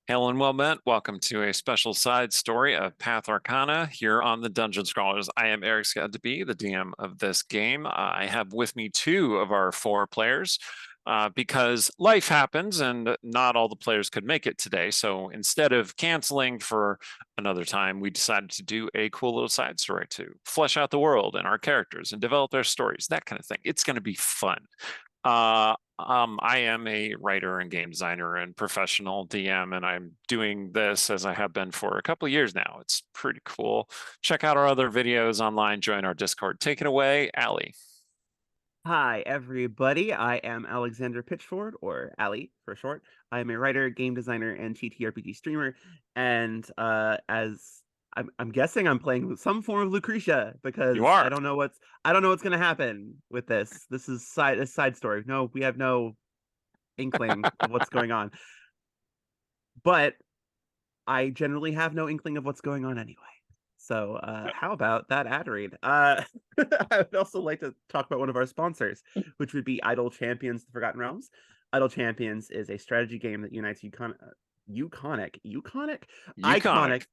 Hail and well met. Welcome to a special side story of Path Arcana here on the Dungeon Scrollers. I am Eric Scott to be the DM of this game. I have with me two of our four players because life happens and not all the players could make it today. So instead of canceling for another time, we decided to do a cool little side story to flesh out the world and our characters and develop their stories, that kind of thing. It's going to be fun. I am a writer and game designer and professional DM, and I'm doing this as I have been for a couple of years now. It's pretty cool. Check out our other videos online, join our Discord. Take it away, Allie. Hi, everybody. I am Alexander Pitchford, or Ali for short. I am a writer, game designer, and TTRPG streamer. And as I'm guessing, I'm playing some form of Lucretia You because are. I don't know what's going to happen with this. This is a side story. No, we have no inkling of what's going on. But I generally have no inkling of what's going on anyway. So, how about that ad read? I would also like to talk about one of our sponsors, which would be Idle Champions: The Forgotten Realms. Idle Champions is a strategy game that unites iconic Iconic.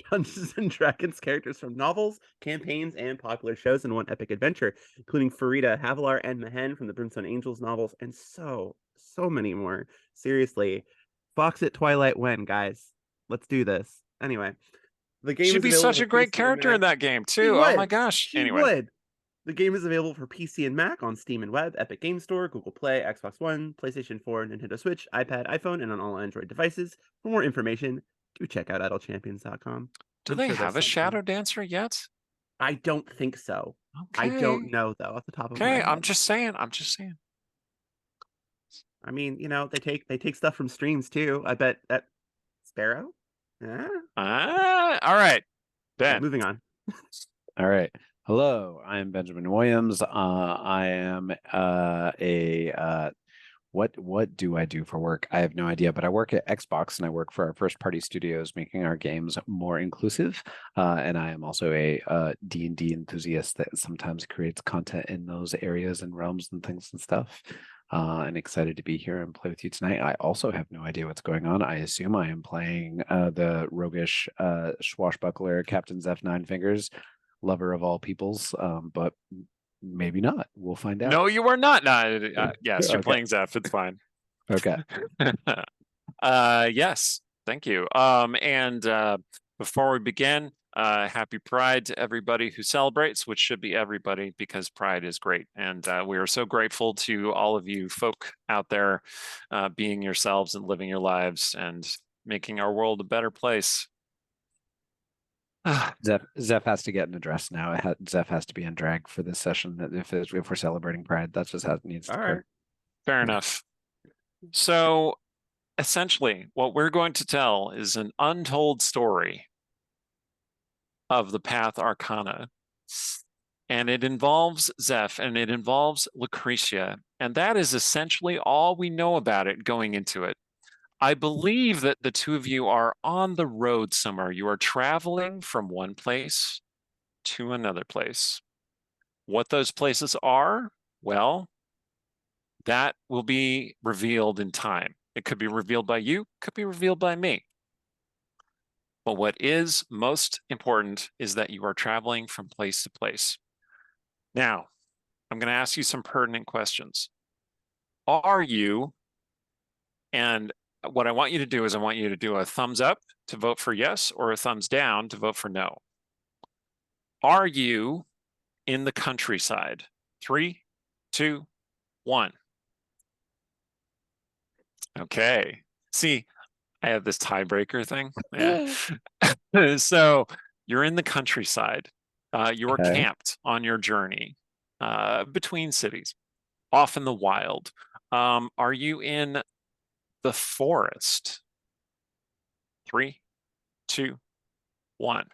Dungeons and Dragons characters from novels, campaigns, and popular shows in one epic adventure, including Farida, Havilar, and Mehen from the Brimstone Angels novels, and so many more. Seriously, Fox at Twilight when, guys? Let's do this. Anyway, the game She'd is be available such for a great PC and character in Mac. that game, She too. Oh my would. gosh. She Anyway, would. The game is available for PC and Mac on Steam and Web, Epic Game Store, Google Play, Xbox One, PlayStation 4, Nintendo Switch, iPad, iPhone, and on all Android devices. For more information, do check out idlechampions.com. do I'm they sure have there's a something. Shadow Dancer yet? I don't think so. I don't Okay. know though, off the top of my Okay. I'm head. just saying. I'm just saying. I mean, they take stuff from streams too. I bet that Sparrow? Yeah. All right. Okay, Ben. moving on. All right. Hello, I'm Benjamin Williams. I am a what do I do for work? I have no idea, but I work at Xbox and I work for our first party studios, making our games more inclusive. And I am also a D&D enthusiast that sometimes creates content in those areas and realms and things and stuff. And excited to be here and play with you tonight. I also have no idea what's going on. I assume I am playing the roguish swashbuckler Captain Zeph Ninefingers, lover of all peoples, but maybe not. We'll find out. No, you are not. No, yes, you're Okay. playing Zeph. It's fine. Okay. Yes, thank you. And before we begin, happy Pride to everybody who celebrates, which should be everybody because Pride is great. And we are so grateful to all of you folk out there being yourselves and living your lives and making our world a better place. Zeph has to get an address now. Zeph has to be in drag for this session. If we're celebrating Pride, that's just how it needs to All occur. right. Fair enough. So essentially, what we're going to tell is an untold story of the Path Arcana. And it involves Zeph and it involves Lucretia. And that is essentially all we know about it going into it. I believe that the two of you are on the road somewhere. You are traveling from one place to another place. What those places are, well, that will be revealed in time. It could be revealed by you, could be revealed by me. But what is most important is that you are traveling from place to place. Now, I'm going to ask you some pertinent questions. Are you, and what I want you to do is I want you to do a thumbs up to vote for yes or a thumbs down to vote for no. Are you in the countryside? 3, 2, 1. Okay. See, I have this tiebreaker thing. Yeah. So you're in the countryside. You're Okay. camped on your journey between cities, off in the wild. Are you in the forest? 3, 2, 1.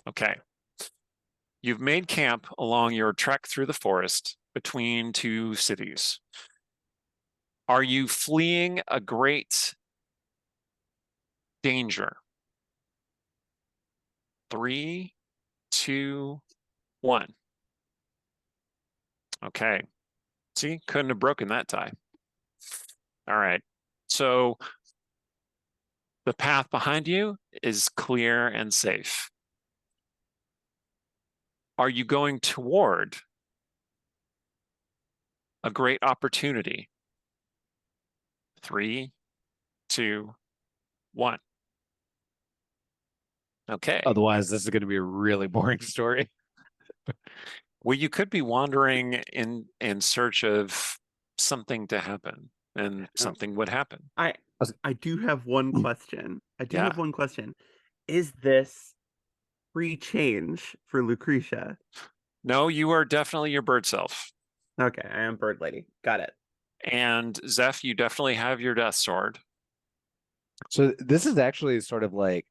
Okay. You've made camp along your trek through the forest between two cities. Are you fleeing a great danger? 3, 2, 1. Okay. See, couldn't have broken that tie. All right. So The path behind you is clear and safe. Are you going toward a great opportunity? 3, 2, 1. Okay. Otherwise, this is going to be a really boring story. Well, you could be wandering in search of something to happen, and something would happen. I do have one question. Yeah. have one question. Is this free change for Lucretia? No, you are definitely your bird self. Okay, I am Bird Lady. Got it. And Zeph, you definitely have your death sword. So this is actually sort of like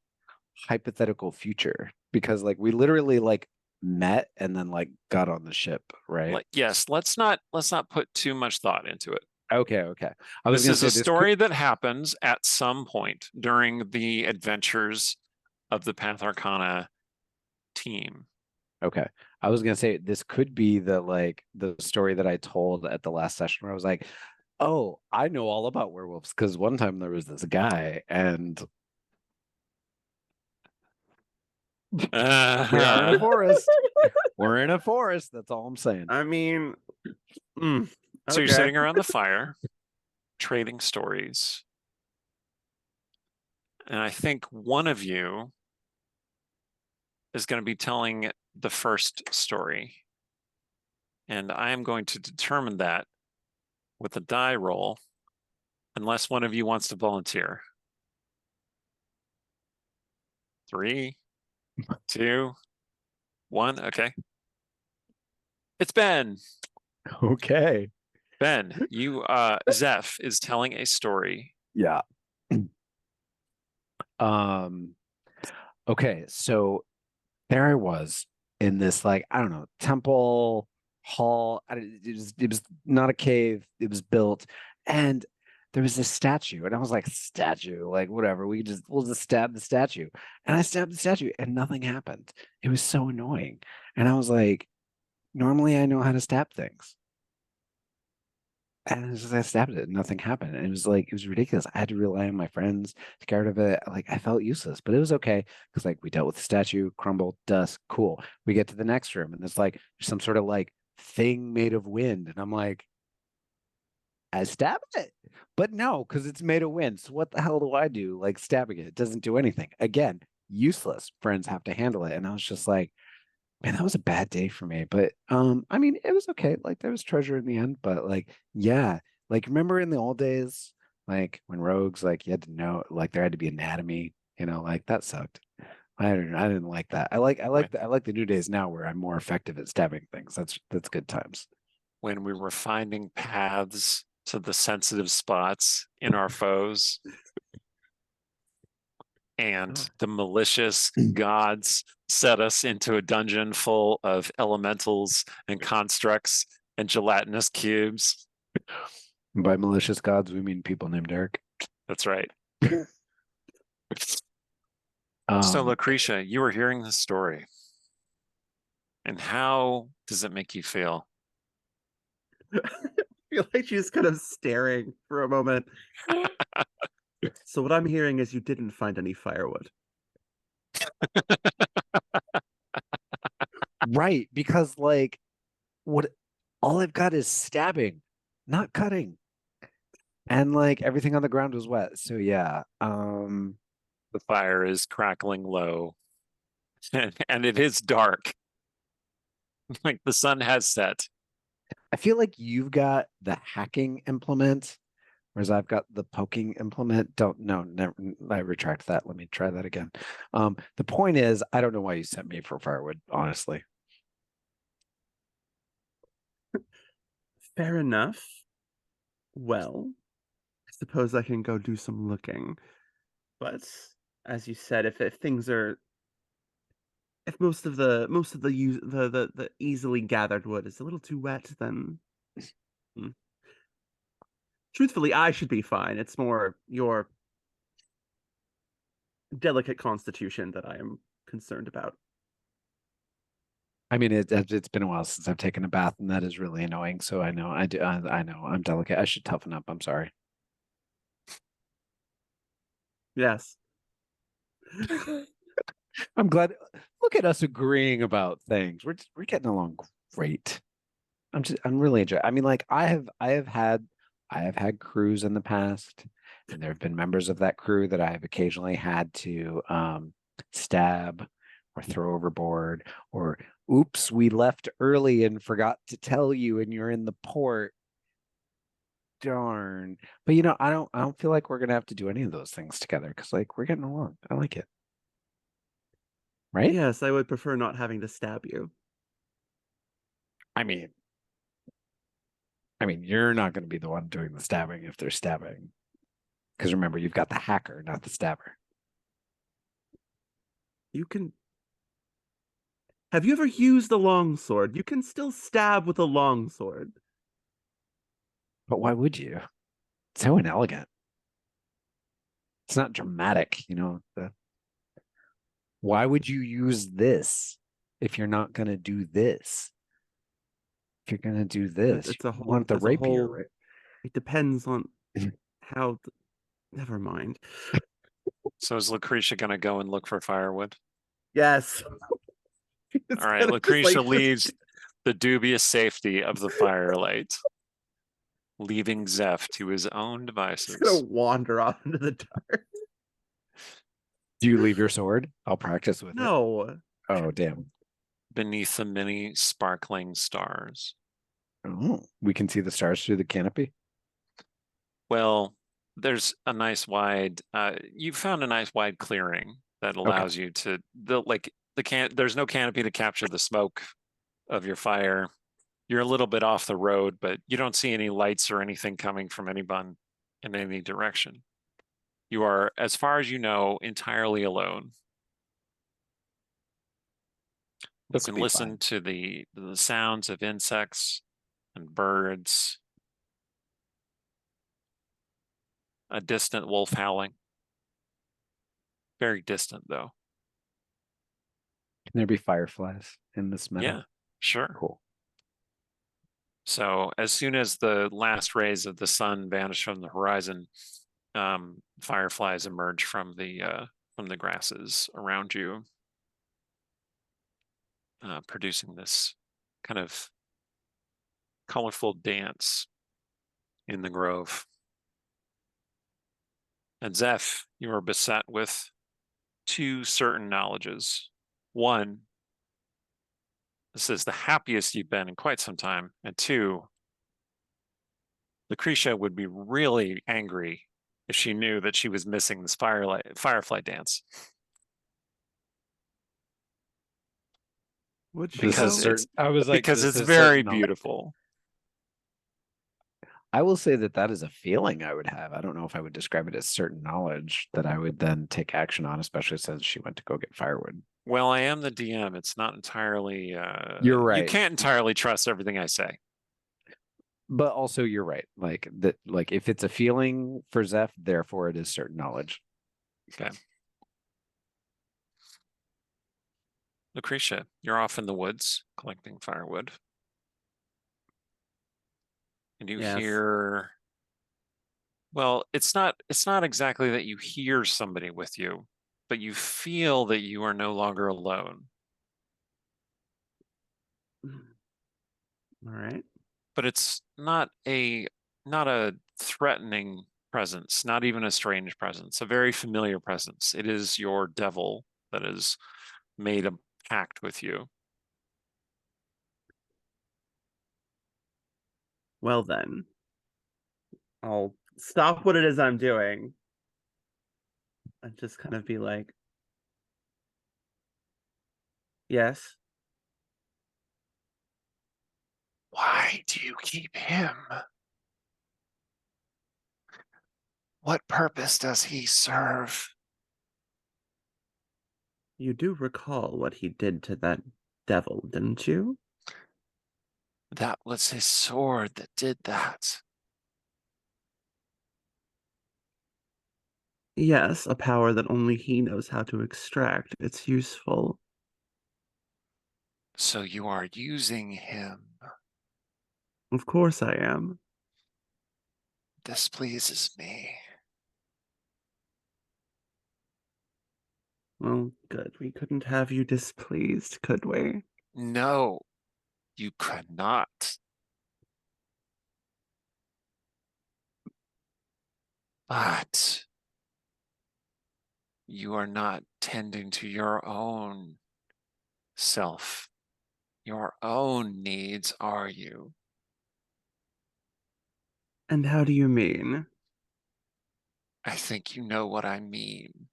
hypothetical future because like we literally like met and then like got on the ship, right? Yes, let's not put too much thought into it. Okay. I was This gonna is say a this story that happens at some point during the adventures of the Path Arcana team. Okay. I was gonna say this could be the story that I told at the last session where I was like, oh, I know all about werewolves because one time there was this guy and we are in a forest. We're in a forest. That's all I'm saying. I mean, So you're okay. sitting around the fire, trading stories. And I think one of you is going to be telling the first story. And I am going to determine that with a die roll, unless one of you wants to volunteer. 3, 2, 1. Okay. It's Ben. Okay. Ben, you Zeph is telling a story. Yeah. Okay, so there I was in this like I don't know temple hall. It was not a cave. It was built, and there was this statue, and I was like, statue, like whatever. We'll just stab the statue, and I stabbed the statue, and nothing happened. It was so annoying, and I was like, normally I know how to stab things. And it's just, I stabbed it and nothing happened. And it was like, it was ridiculous. I had to rely on my friends to get rid of it. Like, I felt useless, but it was okay because, like, we dealt with the statue, crumbled, dust, cool. We get to the next room and there's like some sort of like thing made of wind. And I'm like, I stabbed it, but no, because it's made of wind. So what the hell do I do? Like, stabbing it, it doesn't do anything. Again, useless. Friends have to handle it. And I was just like, man, that was a bad day for me. But I mean, it was okay. Like there was treasure in the end, but like, yeah, like remember in the old days, like when rogues, like you had to know, like there had to be anatomy, like that sucked. I didn't like that. I like the new days now where I'm more effective at stabbing things. That's good times. When we were finding paths to the sensitive spots in our foes. And the malicious gods set us into a dungeon full of elementals and constructs and gelatinous cubes. By malicious gods, we mean people named Eric. That's right. So, Lucretia, you were hearing the story. And how does it make you feel? I feel like she's kind of staring for a moment. So what I'm hearing is you didn't find any firewood. Right, because like what all I've got is stabbing, not cutting. And like everything on the ground was wet. So yeah. The fire is crackling low. And it is dark. Like the sun has set. I feel like you've got the hacking implement, whereas I've got the poking implement. Never, I retract that. Let me try that again. The point is, I don't know why you sent me for firewood, honestly. Fair enough. Well, I suppose I can go do some looking. But as you said, if things are if most of the easily gathered wood is a little too wet, then truthfully, I should be fine. It's more your delicate constitution that I am concerned about. I mean, it's been a while since I've taken a bath, and that is really annoying. So I know I know I'm delicate. I should toughen up. I'm sorry. Yes. I'm glad. Look at us agreeing about things. We're getting along great. I'm really enjoying. I mean, like I have had crews in the past, and there have been members of that crew that I have occasionally had to stab or throw overboard, or oops, we left early and forgot to tell you, and you're in the port. Darn. But I don't feel like we're gonna have to do any of those things together because like we're getting along. I like it. Right? Yes, I would prefer not having to stab you. I mean, you're not going to be the one doing the stabbing if they're stabbing. Because remember, you've got the hacker, not the stabber. You can. Have you ever used a longsword? You can still stab with a longsword. But why would you? It's so inelegant. It's not dramatic, why would you use this if you're not going to do this? If you're going to do this, It's a you whole. want the It's a rapier, whole. right? It depends on how. Never mind. So is Lucretia going to go and look for firewood? Yes. It's All right, gonna just, Lucretia like, leaves the dubious safety of the firelight, leaving Zeph to his own Just devices. gonna wander off into the dark. Do you leave your sword? I'll practice with it. No. Oh, damn. Beneath the many sparkling stars. Oh, we can see the stars through the canopy. Well, there's a nice wide, you found a nice wide clearing that allows you to, there's no canopy to capture the smoke of your fire. You're a little bit off the road, but you don't see any lights or anything coming from anyone in any direction. You are, as far as you know, entirely alone. You can listen to the sounds of insects and birds, a distant wolf howling. Very distant, though. Can there be fireflies in this meadow? Yeah, sure. Cool. So as soon as the last rays of the sun vanish from the horizon, fireflies emerge from the grasses around you, producing this kind of colorful dance in the grove. And Zeph, you are beset with two certain knowledges. One, this is the happiest you've been in quite some time. And two, Lucretia would be really angry if she knew that she was missing this firefly dance. Would she Because though? it's I was like, because this it's is very certain knowledge. beautiful. I will say that is a feeling I would have. I don't know if I would describe it as certain knowledge that I would then take action on, especially since she went to go get firewood. Well, I am the DM. It's not entirely. You're right. You can't entirely trust everything I say. But also, you're right. Like that. Like if it's a feeling for Zeph, therefore it is certain knowledge. Okay. Lucretia, you're off in the woods collecting firewood. And you hear, well, it's not exactly that you hear somebody with you, but you feel that you are no longer alone. All right. But it's not a threatening presence, not even a strange presence, a very familiar presence. It is your devil that has made a pact with you. Well then, I'll stop what it is I'm doing and just kind of be like, yes. Why do you keep him? What purpose does he serve? You do recall what he did to that devil, didn't you? That was his sword that did that. Yes, a power that only he knows how to extract. It's useful. So you are using him. Of course I am. This pleases me. Well, good. We couldn't have you displeased, could we? No, you could not. But you are not tending to your own self, your own needs, are you? And how do you mean? I think you know what I mean.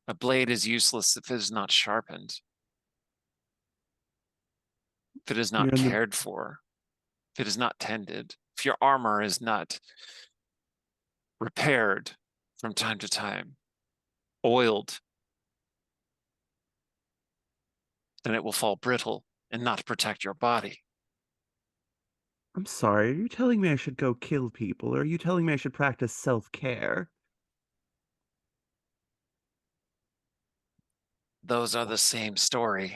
A blade is useless if it is not sharpened, if it is We're not in the cared for, if it is not tended, if your armor is not repaired from time to time, oiled, then it will fall brittle and not protect your body. I'm sorry, are you telling me I should go kill people, or are you telling me I should practice self-care? Those are the same story.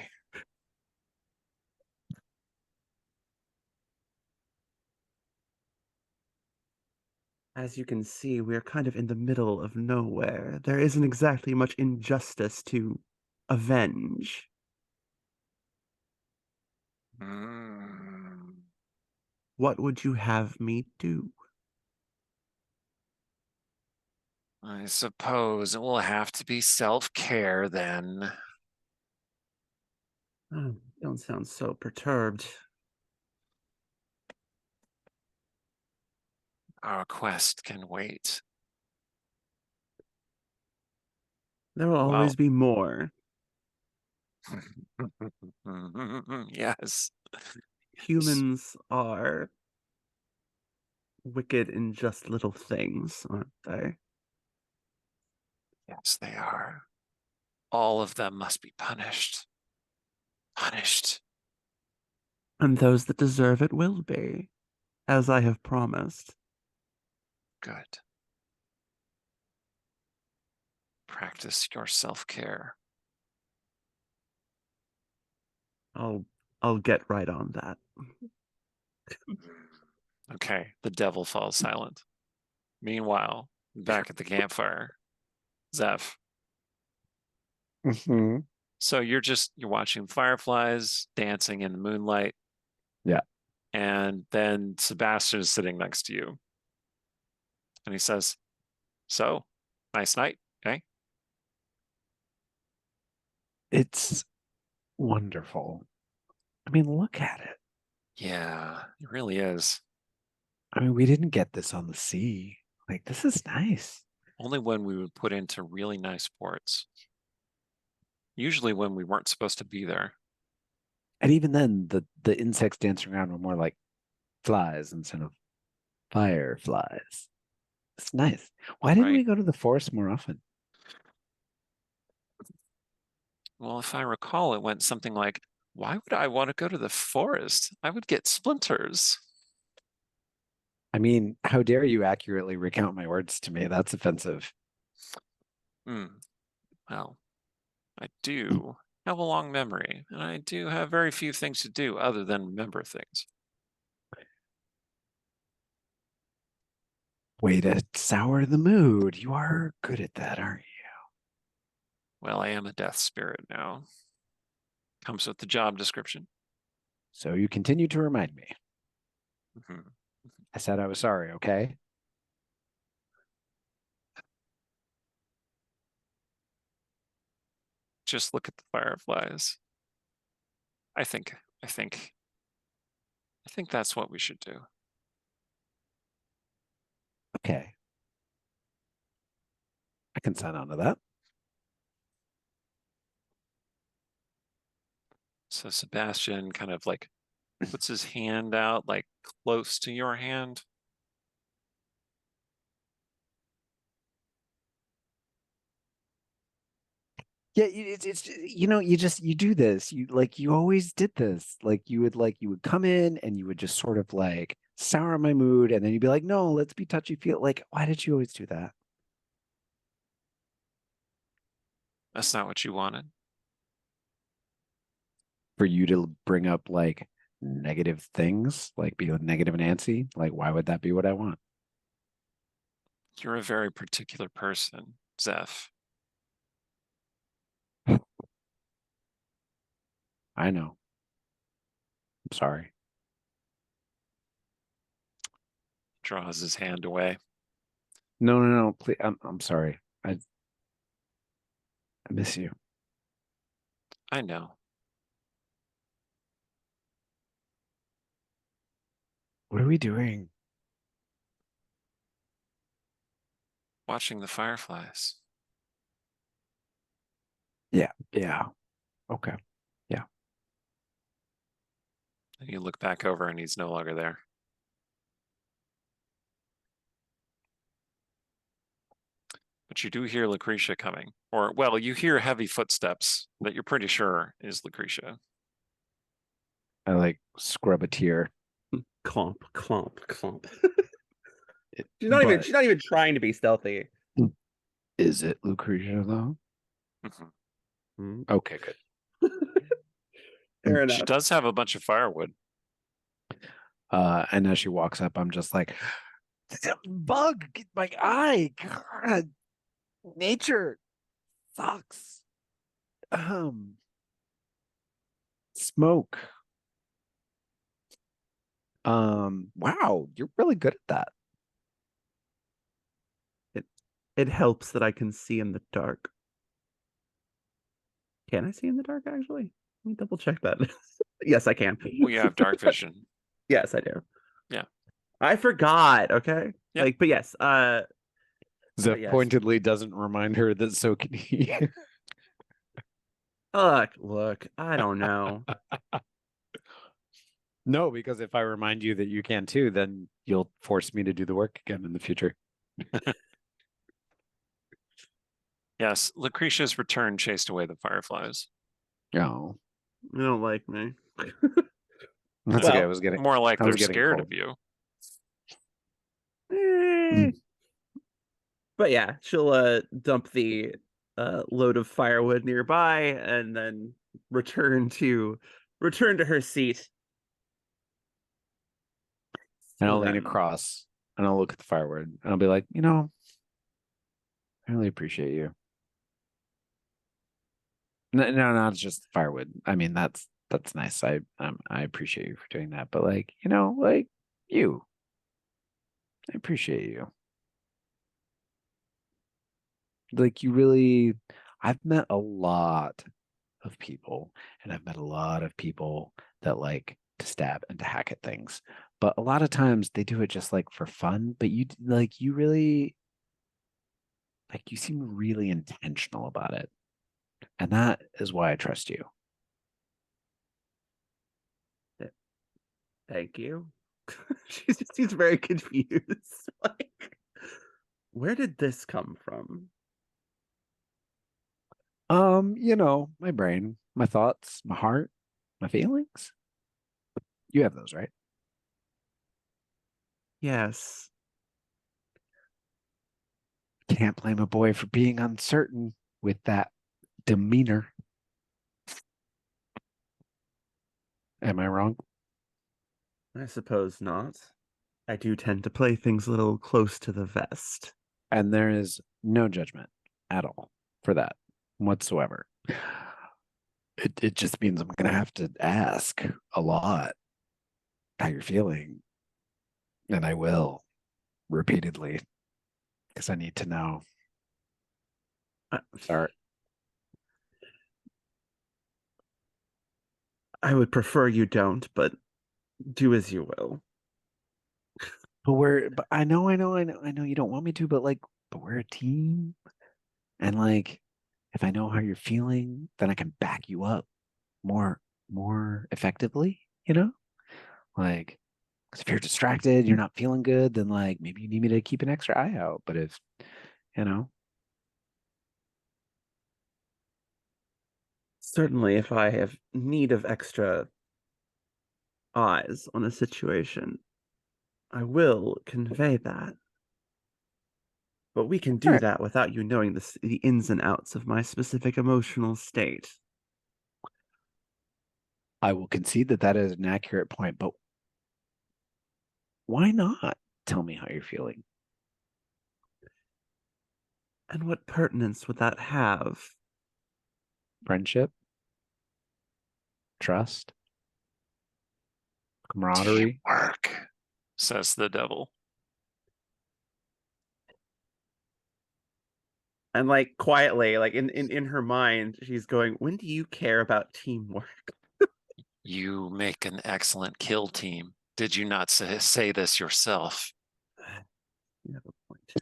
As you can see, we're kind of in the middle of nowhere. There isn't exactly much injustice to avenge. Mm. What would you have me do? I suppose it will have to be self-care then. Oh, don't sound so perturbed. Our quest can wait. There will Well, always be more. yes. Humans are wicked in just little things, aren't they? Yes, they are. All of them must be punished. Punished. And those that deserve it will be, as I have promised. Good. Practice your self-care. I'll get right on that. Okay, the devil falls silent. Meanwhile, back at the campfire, Zeph. Mhm. So you're watching fireflies dancing in the moonlight, Yeah. and then Sebastian is sitting next to you, and he says, "So, nice night, okay?" It's wonderful. I mean, look at it. Yeah, it really is. I mean, we didn't get this on the sea. Like, this is nice. Only when we would put into really nice ports. Usually when we weren't supposed to be there. And even then, the insects dancing around were more like flies instead of fireflies. It's nice. Why didn't Right. we go to the forest more often? Well, if I recall, it went something like, why would I want to go to the forest? I would get splinters. I mean, how dare you accurately recount my words to me? That's offensive. Hmm. Well, I do have a long memory, and I do have very few things to do other than remember things. Way to sour the mood. You are good at that, aren't you? Well, I am a death spirit now. Comes with the job description. So you continue to remind me. Mhm. I said I was sorry, okay? Just look at the fireflies. I think, I think, I think that's what we should do. Okay. I can sign on to that. So Sebastian kind of like puts his hand out, like close to your hand. Yeah, it's you know, you do this. You always did this. You would come in and you would just sort of like sour my mood, and then you'd be like, no, let's be touchy feel. Like, why did you always do that? That's not what you wanted. For you to bring up like negative things, like be negative Nancy? Like, why would that be what I want? You're a very particular person, Zeph. I know. I'm sorry. Draws his hand away. No. Please, I'm sorry. I miss you. I know. What are we doing? Watching the fireflies. Yeah. Okay. And you look back over and he's no longer there. But you do hear Lucretia coming. Or, well, you hear heavy footsteps that you're pretty sure is Lucretia. I like scrub a tear. Clomp, clomp, clomp. It- She's not but even trying to be stealthy. is it Lucretia though? Mhm. Hmm. Okay, good. Fair She enough. does have a bunch of firewood. And as she walks up, I'm just like, bug, get my eye. God, nature sucks. Smoke. Wow, you're really good at that. It helps that I can see in the dark. Can I see in the dark, actually? Let me double check that. Yes, I can. Well, you have dark vision. Yes, I do. Yeah. I forgot, okay? Yeah. Like, but yes, Zeph yes. pointedly doesn't remind her that so can he. Look, I don't know. No, because if I remind you that you can too, then you'll force me to do the work again in the future. Yes, Lucretia's return chased away the fireflies. No, You don't like me. that's Well, okay. I was getting More like I they're was getting scared cold. of you. But yeah, she'll dump the load of firewood nearby and then return to her seat. And So I'll lean then, across and I'll look at the firewood and I'll be like, I really appreciate you. No, not just the firewood. I mean, that's nice. I appreciate you for doing that. But like, like you, I appreciate you. Like you really, I've met a lot of people, and I've met a lot of people that like to stab and to hack at things. But a lot of times they do it just like for fun. But you really, like you seem really intentional about it. And that is why I trust you. thank you. She just seems very confused. Like, where did this come from? My brain, my thoughts, my heart, my feelings. You have those, right? Yes. Can't blame a boy for being uncertain with that demeanor. Am I wrong? I suppose not. I do tend to play things a little close to the vest. And there is no judgment at all for that whatsoever. It just means I'm gonna have to ask a lot how you're feeling. And I will repeatedly because I need to know. Sorry. I would prefer you don't, but do as you will. But I know you don't want me to, but we're a team. And like if I know how you're feeling, then I can back you up more effectively, Like, 'cause if you're distracted, you're not feeling good, then like maybe you need me to keep an extra eye out. But if, you know, Certainly, if I have need of extra eyes on a situation, I will convey that. But we can all do right, that without you knowing the ins and outs of my specific emotional state. I will concede that that is an accurate point, but why not tell me how you're feeling? And what pertinence would that have? Friendship, trust, camaraderie. Teamwork, says the devil. And like quietly, like in her mind, she's going, when do you care about teamwork? You make an excellent kill team. Did you not say this yourself? You have a point.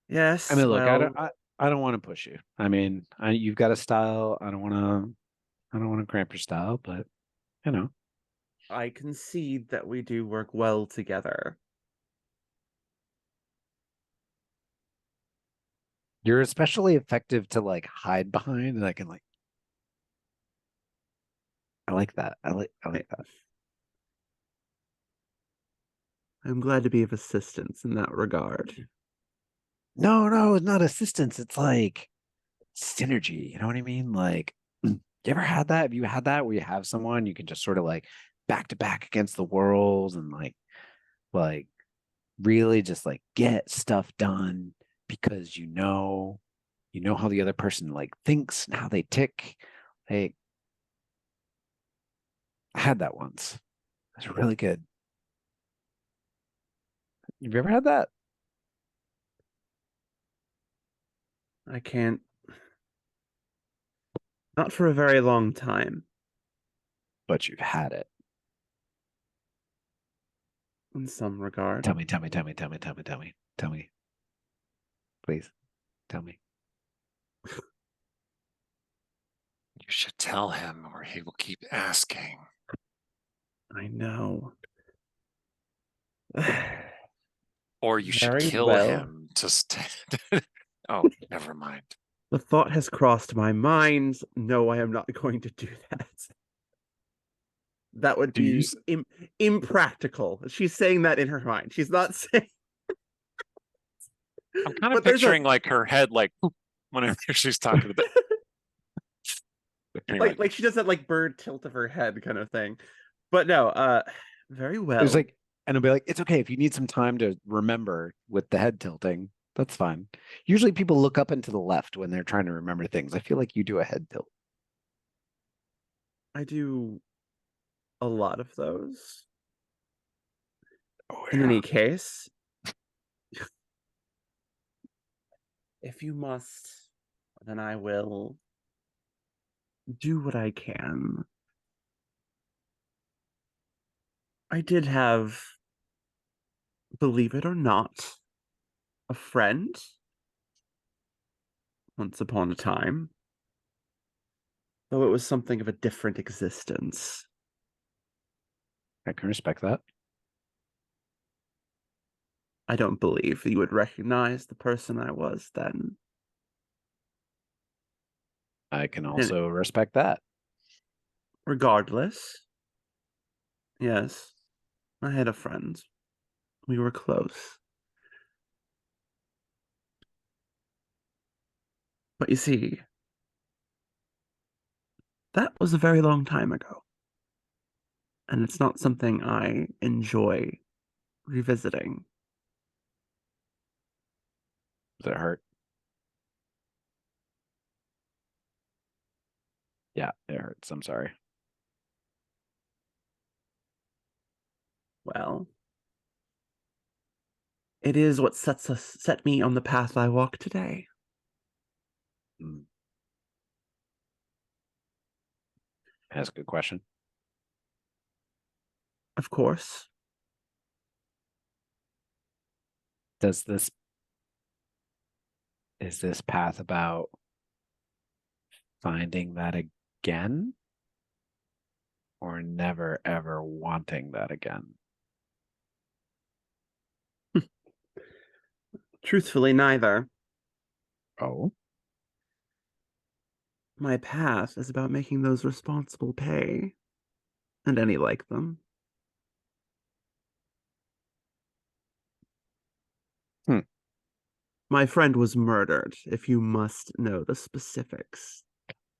Yes, I mean, look, well, I don't want to push you. I mean, you've got a style. I don't want to cramp your style, but you know, I concede that we do work well together. you're especially effective to like hide behind, and I can like, I like that. I like that. I'm glad to be of assistance in that regard. No, it's not assistance. It's like synergy. You know what I mean? Like, you ever had that? Have you had that where you have someone you can just sort of like back to back against the world and like really just like get stuff done because you know how the other person like thinks and how they tick. Hey, I had that once. It was really good. Have you ever had that? I can't. Not for a very long time, But you've had it. in some regard. Tell me. Please, tell me. You should tell him, or he will keep asking. I know. Or you should Very kill well. him to stand. Oh, never mind. The thought has crossed my mind. No, I am not going to do that. That would Do you? be impractical. She's saying that in her mind. She's not saying. I'm kind of But there's a picturing like her head, like whenever she's talking about. Anyway, like she does that like bird tilt of her head kind of thing. But no, very well. It's like, and it'll be like, it's okay if you need some time to remember with the head tilting. That's fine. Usually people look up and to the left when they're trying to remember things. I feel like you do a head tilt. I do a lot of those. Oh, In any case, if you must, then I will do what I can. I did have, believe it or not, a friend once upon a time, though it was something of a different existence. I can respect that. I don't believe you would recognize the person I was then. I can And also respect that. regardless, yes, I had a friend. We were close. But you see, that was a very long time ago. And it's not something I enjoy revisiting. Does it hurt? Yeah, it hurts. I'm sorry. Well, it is what set me on the path I walk today. Mm. That's a good question. Of course. Is this path about finding that again? Or never ever wanting that again? Truthfully, neither. Oh, My path is about making those responsible pay. And any like them. Hmm. My friend was murdered, if you must know the specifics.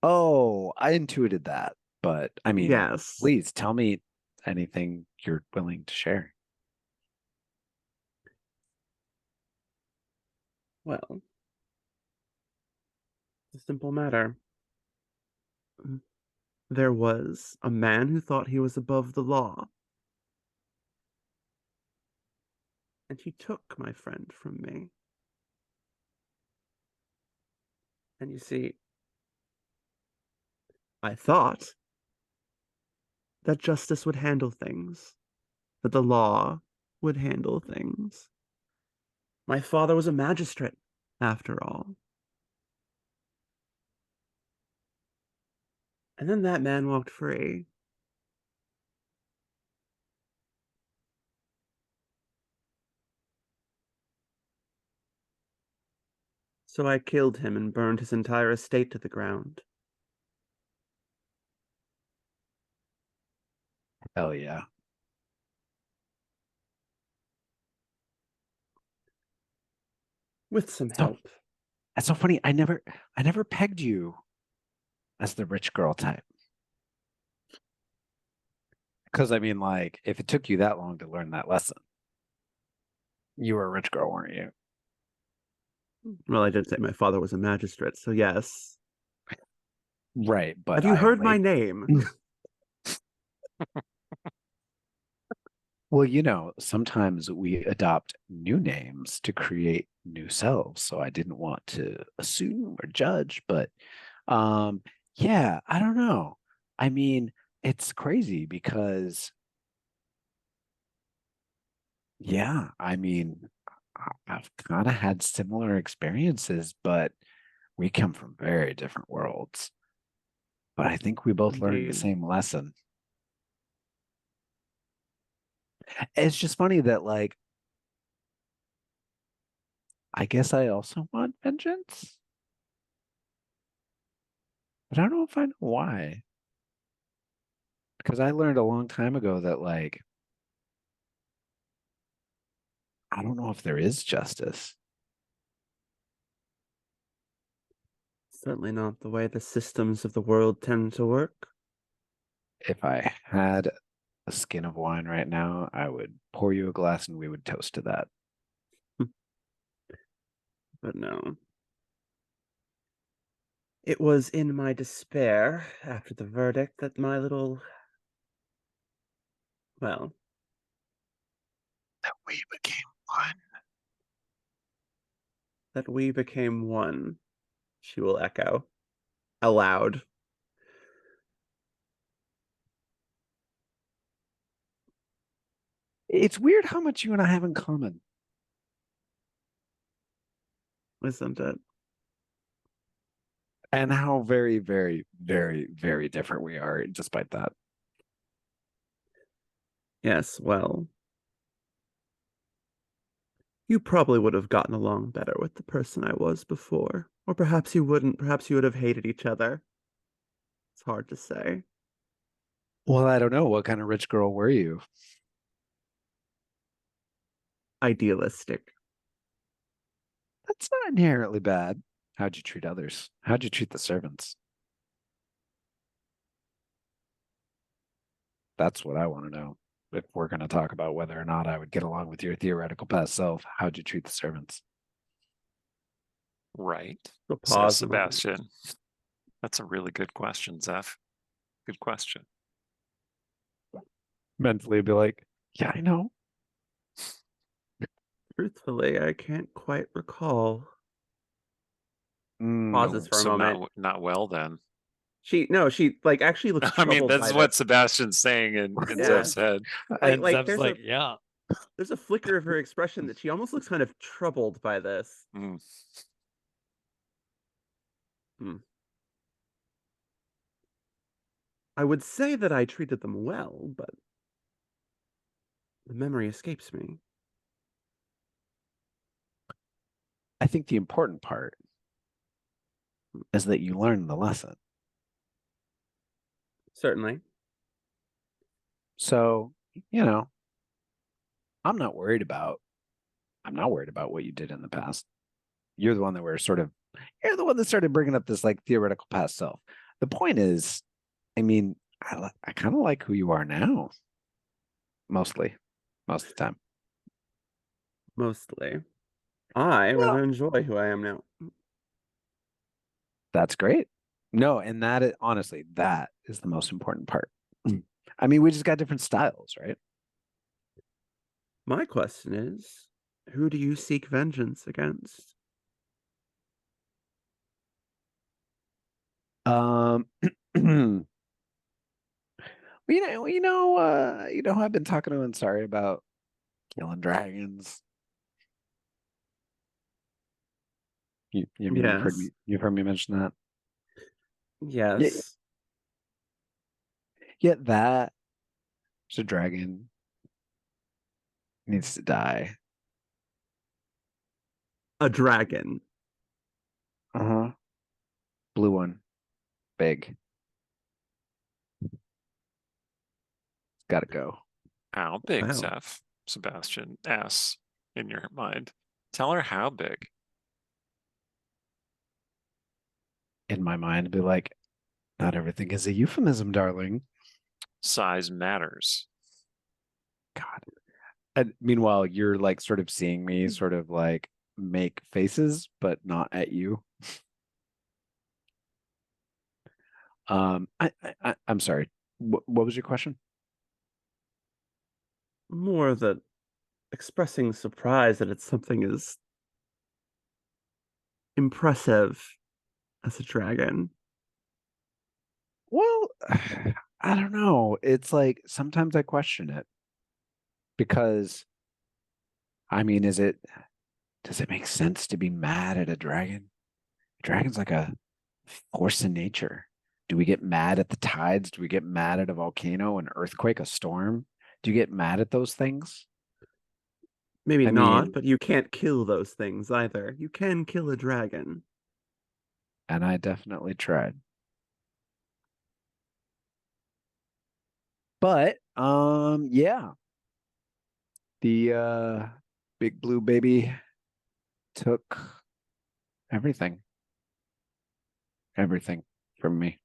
Oh, I intuited that. But I mean, Yes. please tell me anything you're willing to share. Well, it's a simple matter. there was a man who thought he was above the law. And he took my friend from me. And you see, I thought that justice would handle things, that the law would handle things. My father was a magistrate, after all. And then that man walked free. So I killed him and burned his entire estate to the ground. Hell yeah. With some So- help. That's so funny. I never pegged you as the rich girl type. Because I mean, like, if it took you that long to learn that lesson, you were a rich girl, weren't you? Well, I did say my father was a magistrate, so yes. Right, but Have you I heard only... my name? Well, you know, sometimes we adopt new names to create new selves. So I didn't want to assume or judge, but yeah, I don't know. I mean, it's crazy because yeah, I mean, I've kind of had similar experiences, but we come from very different worlds. But I think we both learned the Indeed. same lesson. It's just funny that, like, I guess I also want vengeance. But I don't know if I know why. Because I learned a long time ago that, like, I don't know if there is justice. Certainly not the way the systems of the world tend to work. If I had a skin of wine right now, I would pour you a glass and we would toast to that. But no. It was in my despair after the verdict that my little... Well, That we became one. that we became one, she will echo aloud. It's weird how much you and I have in common. Isn't it? And how very, very, very, very different we are, despite that. Yes, well. You probably would have gotten along better with the person I was before. Or perhaps you wouldn't. Perhaps you would have hated each other. It's hard to say. Well, I don't know. What kind of rich girl were you? Idealistic. That's not inherently bad. How'd you treat others? How'd you treat the servants? That's what I want to know. If we're going to talk about whether or not I would get along with your theoretical past self, how'd you treat the servants? Right. So Says pause a moment. Sebastian. That's a really good question, Zeph. Good question. Mentally be like, yeah, I know. Truthfully, I can't quite recall. Mm, Pauses for a So moment. not well then. She like actually looks I mean, troubled that's by what this. Sebastian's saying in Yeah. Zeph's head. and like, Zeph's there's like, a- yeah. There's a flicker of her expression that she almost looks kind of troubled by this. Mm. I would say that I treated them well, but the memory escapes me. I think the important part is that you learn the lesson. Certainly. So, you know, I'm not worried about what you did in the past. You're the one that you're the one that started bringing up this like theoretical past self. The point is, I mean, I kind of like who you are now. Most of the time. Mostly. I Well, rather enjoy who I am now. that's great. No, and that is honestly, that is the most important part. I mean, we just got different styles, right? My question is, who do you seek vengeance against? You who I've been talking to and sorry about killing dragons. Yes. You've heard me mention that. Yeah, Yes. yeah, that it's a dragon needs to die. A dragon. Uh-huh. Blue one, big. Gotta go. How big, Wow. Zeph? Sebastian asks in your mind. Tell her how big. In my mind, be like, not everything is a euphemism, darling. Size matters. God. And meanwhile, you're like sort of seeing me sort of like make faces, but not at you. I'm sorry. What was your question? More that expressing surprise that it's something as impressive as a dragon. Well, I don't know. It's like sometimes I question it because I mean, does it make sense to be mad at a dragon? A dragon's like a force in nature. Do we get mad at the tides? Do we get mad at a volcano, an earthquake, a storm? Do you get mad at those things? Maybe I not, mean, but you can't kill those things either. You can kill a dragon. and I definitely tried. But yeah. The big blue baby took everything. Everything from me.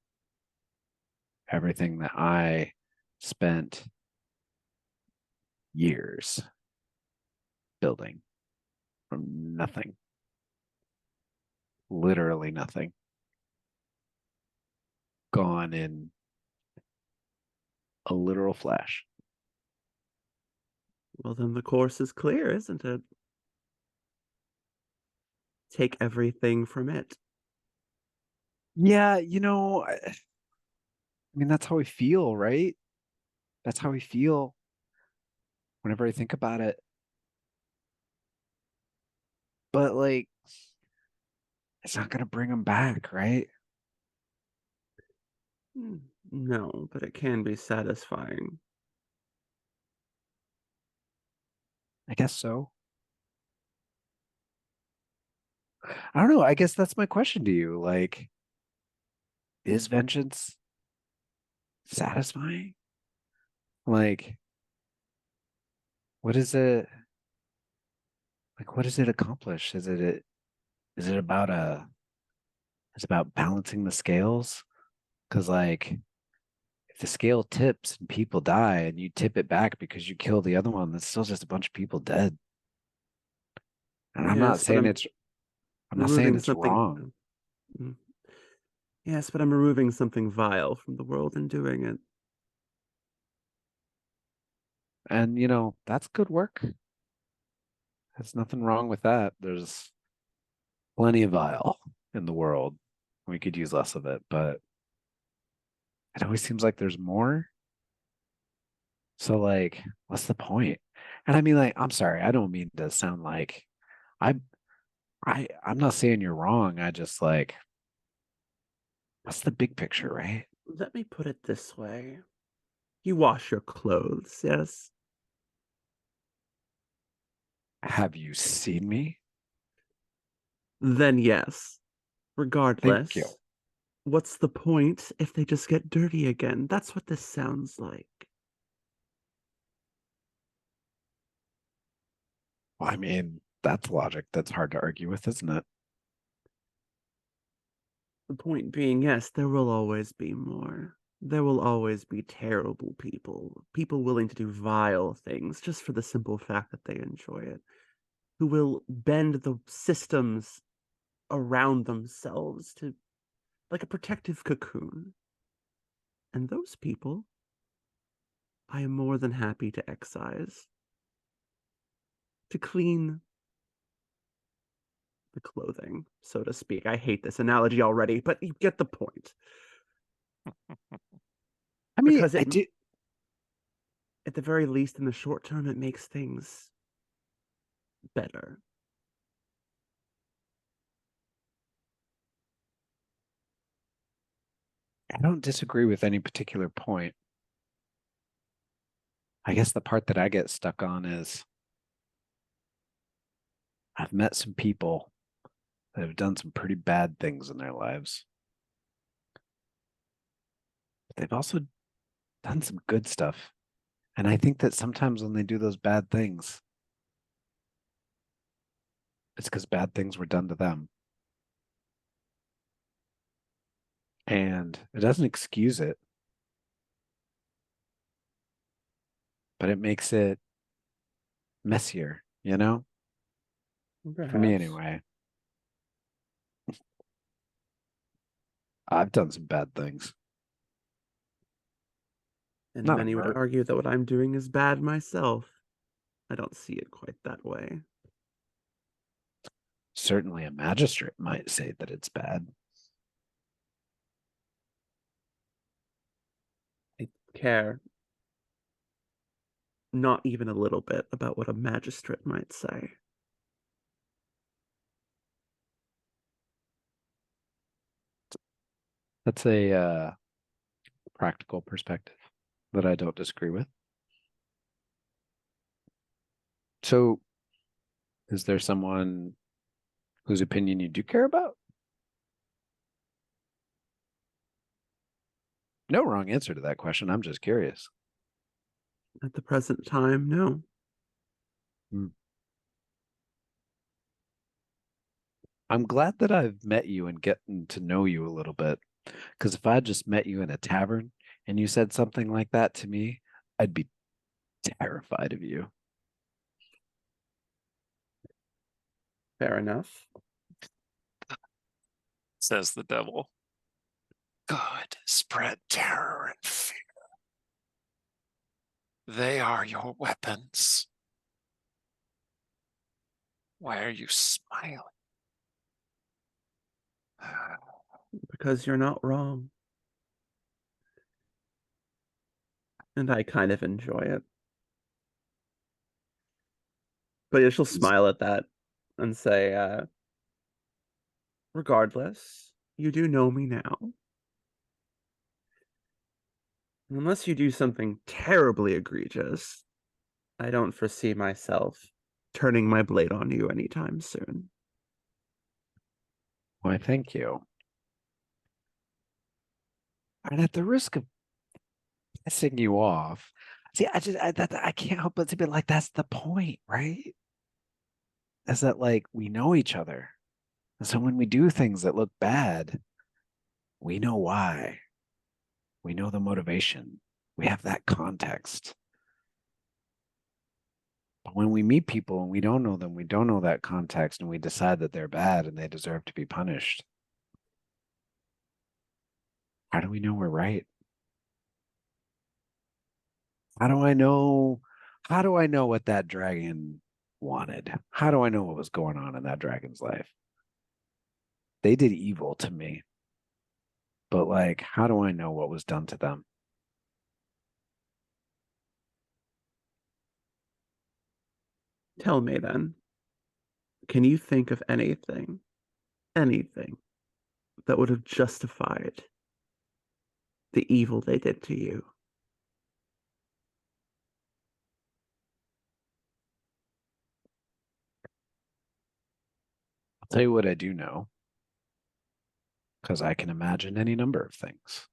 Everything that I spent years building from nothing. Literally nothing. Gone in a literal flash. Well, then the course is clear, isn't it? Take everything from it. Yeah, I mean, that's how we feel, right? That's how we feel whenever I think about it. But like, it's not going to bring them back, right? No, but it can be satisfying. I guess so. I don't know. I guess that's my question to you. Like, is vengeance satisfying? Like, what is it? Like, what does it accomplish? Is it about it's about balancing the scales? Because like, if the scale tips and people die, and you tip it back because you kill the other one, that's still just a bunch of people dead. And Yes, but I'm I'm not saying removing it's something. wrong. Mm. Yes, but I'm removing something vile from the world and doing it. And that's good work. There's nothing wrong with that. There's plenty of vile in the world. We could use less of it, but it always seems like there's more. So like, what's the point? And I mean, like, I'm sorry, I don't mean to sound like I I'm not saying you're wrong. I just like, what's the big picture, right? Let me put it this way. You wash your clothes, yes? Have you seen me? Then yes. Thank you. Regardless, what's the point if they just get dirty again? That's what this sounds like. Well, I mean, that's logic. That's hard to argue with, isn't it? The point being, yes, there will always be more. There will always be terrible people, people willing to do vile things just for the simple fact that they enjoy it, who will bend the systems around themselves to like a protective cocoon. And those people, I am more than happy to excise, to clean the clothing, so to speak. I hate this analogy already, but you get the point. I mean, Because I it, do. at the very least, in the short term, it makes things better. I don't disagree with any particular point. I guess the part that I get stuck on is I've met some people that have done some pretty bad things in their lives. But they've also done some good stuff. And I think that sometimes when they do those bad things, it's because bad things were done to them. And it doesn't excuse it, but it makes it messier, you know? For me, Perhaps. anyway. I've done some bad things. And Not a many would murder. argue that what I'm doing is bad myself. I don't see it quite that way. Certainly a magistrate might say that it's bad. I care not even a little bit about what a magistrate might say. That's a practical perspective that I don't disagree with. So, is there someone whose opinion you do care about? No wrong answer to that question. I'm just curious. At the present time, no. I'm glad that I've met you and getting to know you a little bit. Because if I just met you in a tavern and you said something like that to me, I'd be terrified of you. Fair enough. Says the devil. Good, spread terror and fear. They are your weapons. Why are you smiling? Because you're not wrong. And I kind of enjoy it. But yeah, she'll smile at that and say, regardless, you do know me now. Unless you do something terribly egregious, I don't foresee myself turning my blade on you anytime soon. Why, thank you. And at the risk of pissing you off, see, I can't help but to be like, that's the point, right? Is that like we know each other. And so when we do things that look bad, we know why. We know the motivation. We have that context. But when we meet people and we don't know them, we don't know that context, and we decide that they're bad and they deserve to be punished. How do we know we're right? How do I know? How do I know what that dragon wanted? How do I know what was going on in that dragon's life? They did evil to me. But like, how do I know what was done to them? Tell me then, can you think of anything that would have justified the evil they did to you? I'll tell you what I do know, because I can imagine any number of things.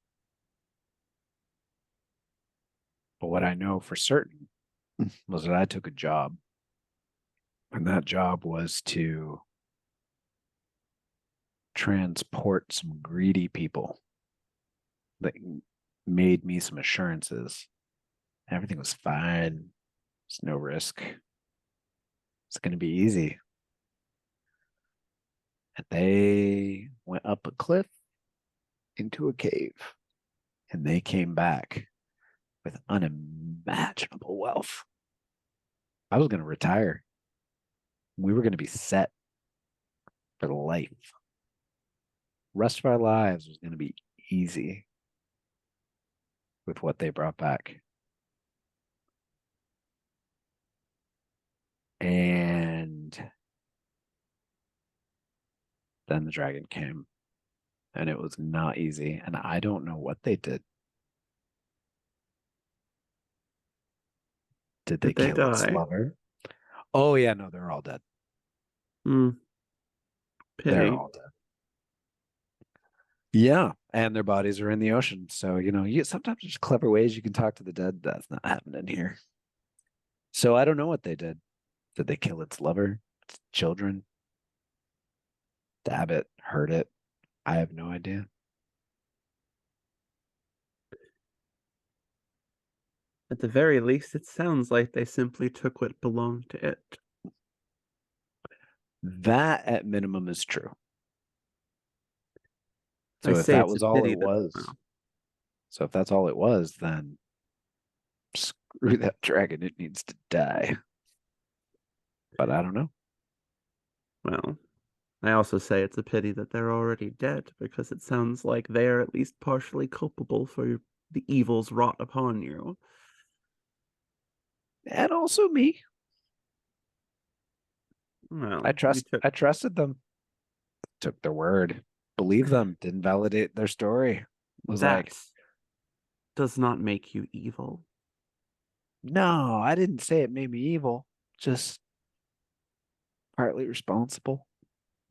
But what I know for certain was that I took a job, and that job was to transport some greedy people that made me some assurances. Everything was fine. There's no risk. It's going to be easy. And they went up a cliff into a cave, and they came back with unimaginable wealth. I was going to retire. We were going to be set for life. Rest of our lives was going to be easy with what they brought back. And then the dragon came, and it was not easy. And I don't know what they did. Did they kill its die? lover? Oh, yeah, no, they're all dead. Pity. They're all dead. Yeah, and their bodies are in the ocean. So, sometimes there's clever ways you can talk to the dead. That's not happening here. So I don't know what they did. Did they kill its lover, its children? Stab it, hurt it? I have no idea. At the very least, it sounds like they simply took what belonged to it. That at minimum is true. So I if say that it's was a all pity it that- was, well, so if that's all it was, then screw that dragon. It needs to die. But I don't know. well, I also say it's a pity that they're already dead, because it sounds like they are at least partially culpable for the evils wrought upon you. And also me. Well, I trusted them. Took their word. Believe them. Didn't validate their story. Was that like, does not make you evil. no, I didn't say it made me evil. Just partly responsible.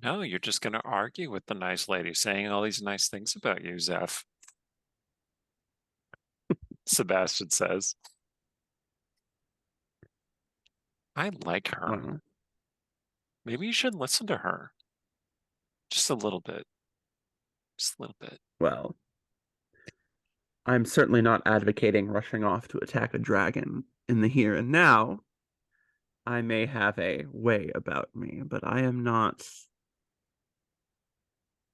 No, you're just going to argue with the nice lady saying all these nice things about you, Zeph. Sebastian says. I like her. Well, Maybe you should listen to her. Just a little bit. Just a little bit. well, I'm certainly not advocating rushing off to attack a dragon in the here and now. I may have a way about me, but I am not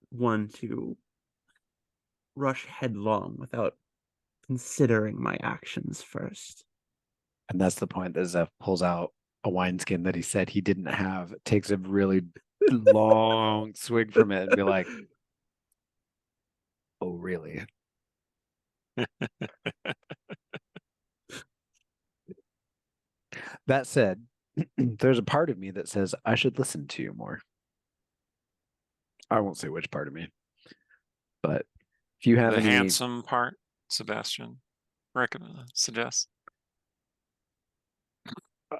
one to rush headlong without considering my actions first. And that's the point that Zeph pulls out a wineskin that he said he didn't have, takes a really long swig from it and be like, oh, really? That said, there's a part of me that says I should listen to you more. I won't say which part of me, but if you have The any handsome part, Sebastian suggests.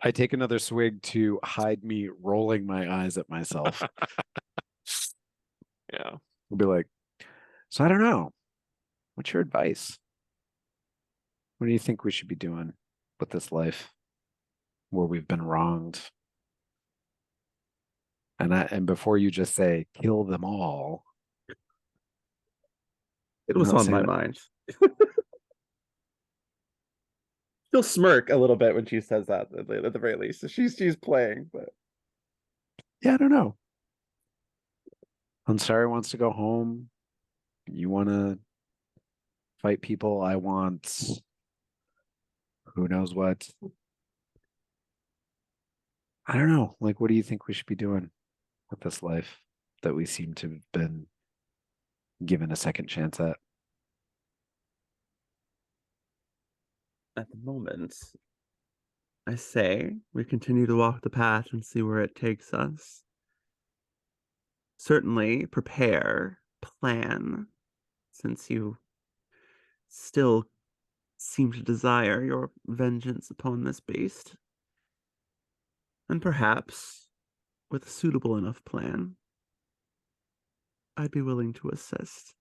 I take another swig to hide me rolling my eyes at myself. Yeah. I'll be like, so I don't know. What's your advice? What do you think we should be doing with this life where we've been wronged? And before you just say kill them all, It was on my mind. She'll smirk a little bit when she says that at the very least. So she's playing, but yeah, I don't know. Ansari wants to go home. You want to fight people. I want who knows what. I don't know. Like, what do you think we should be doing with this life that we seem to have been given a second chance at? at the moment, I say we continue to walk the path and see where it takes us. Certainly prepare, plan, since you still seem to desire your vengeance upon this beast. And perhaps, with a suitable enough plan, I'd be willing to assist.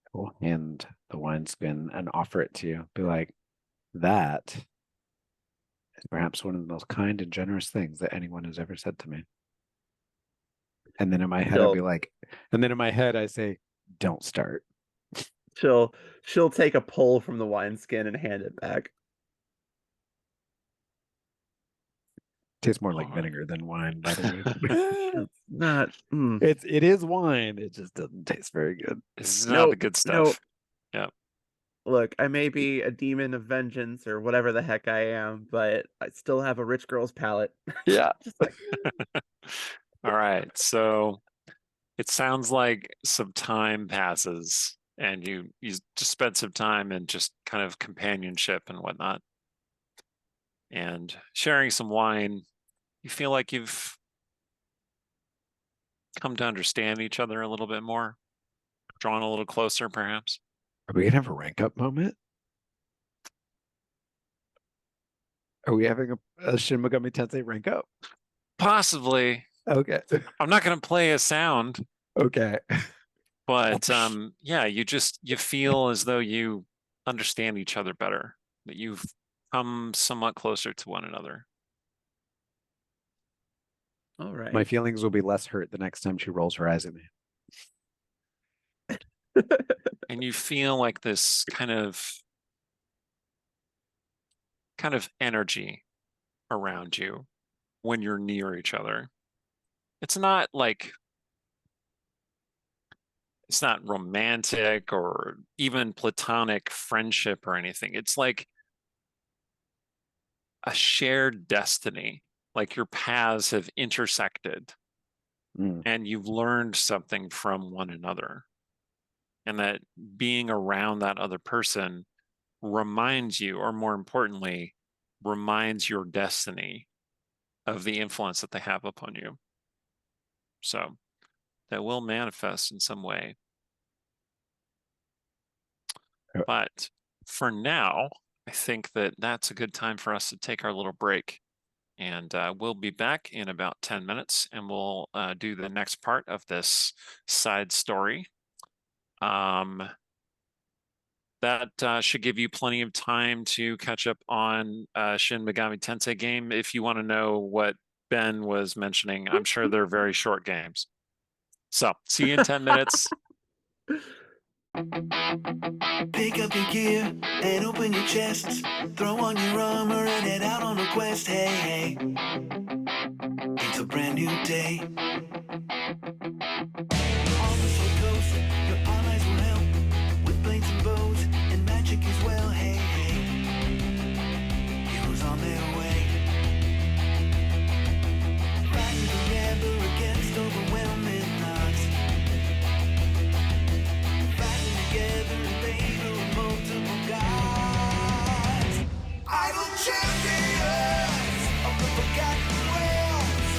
I will hand the wineskin and offer it to you. Be like, that is perhaps one of the most kind and generous things that anyone has ever said to me. And then in my head, I'd be like, and then in my head, I say, don't start. She'll take a pull from the wineskin and hand it back. tastes more like Oh. vinegar than wine, by the way. It's not. It is wine. It just doesn't taste very good. This is not the Nope, good nope. stuff. Yeah. Look, I may be a demon of vengeance or whatever the heck I am, but I still have a rich girl's palate. Yeah. Just like, All right. So it sounds like some time passes and you just spent some time in just kind of companionship and whatnot. And sharing some wine, you feel like you've come to understand each other a little bit more, drawn a little closer, perhaps. Are we gonna have a rank up moment? Are we having a Shin Megami Tensei rank up? Possibly. Okay. I'm not going to play a sound, Okay. but yeah, you feel as though you understand each other better, that you've come somewhat closer to one another. all right. My feelings will be less hurt the next time she rolls her eyes at me. And you feel like this kind of energy around you when you're near each other. It's not romantic or even platonic friendship or anything. It's like a shared destiny, like your paths have intersected and you've learned something from one another. And that being around that other person reminds you, or more importantly, reminds your destiny of the influence that they have upon you. So that will manifest in some way. But for now, I think that that's a good time for us to take our little break. And we'll be back in about 10 minutes and we'll do the next part of this side story. That should give you plenty of time to catch up on Shin Megami Tensei game. If you want to know what Ben was mentioning, I'm sure they're very short games. So see you in 10 minutes. Pick up your gear and open your chests. Throw on your armor and head out on a quest. Hey, hey. It's a brand new day. On the Slow Coast, your allies will help with blades and bows and magic as well. Hey, hey. Heroes on their way. Fighting together against overwhelming odds. Fighting together in favor of multiple gods. Idle champions of the forgotten realms.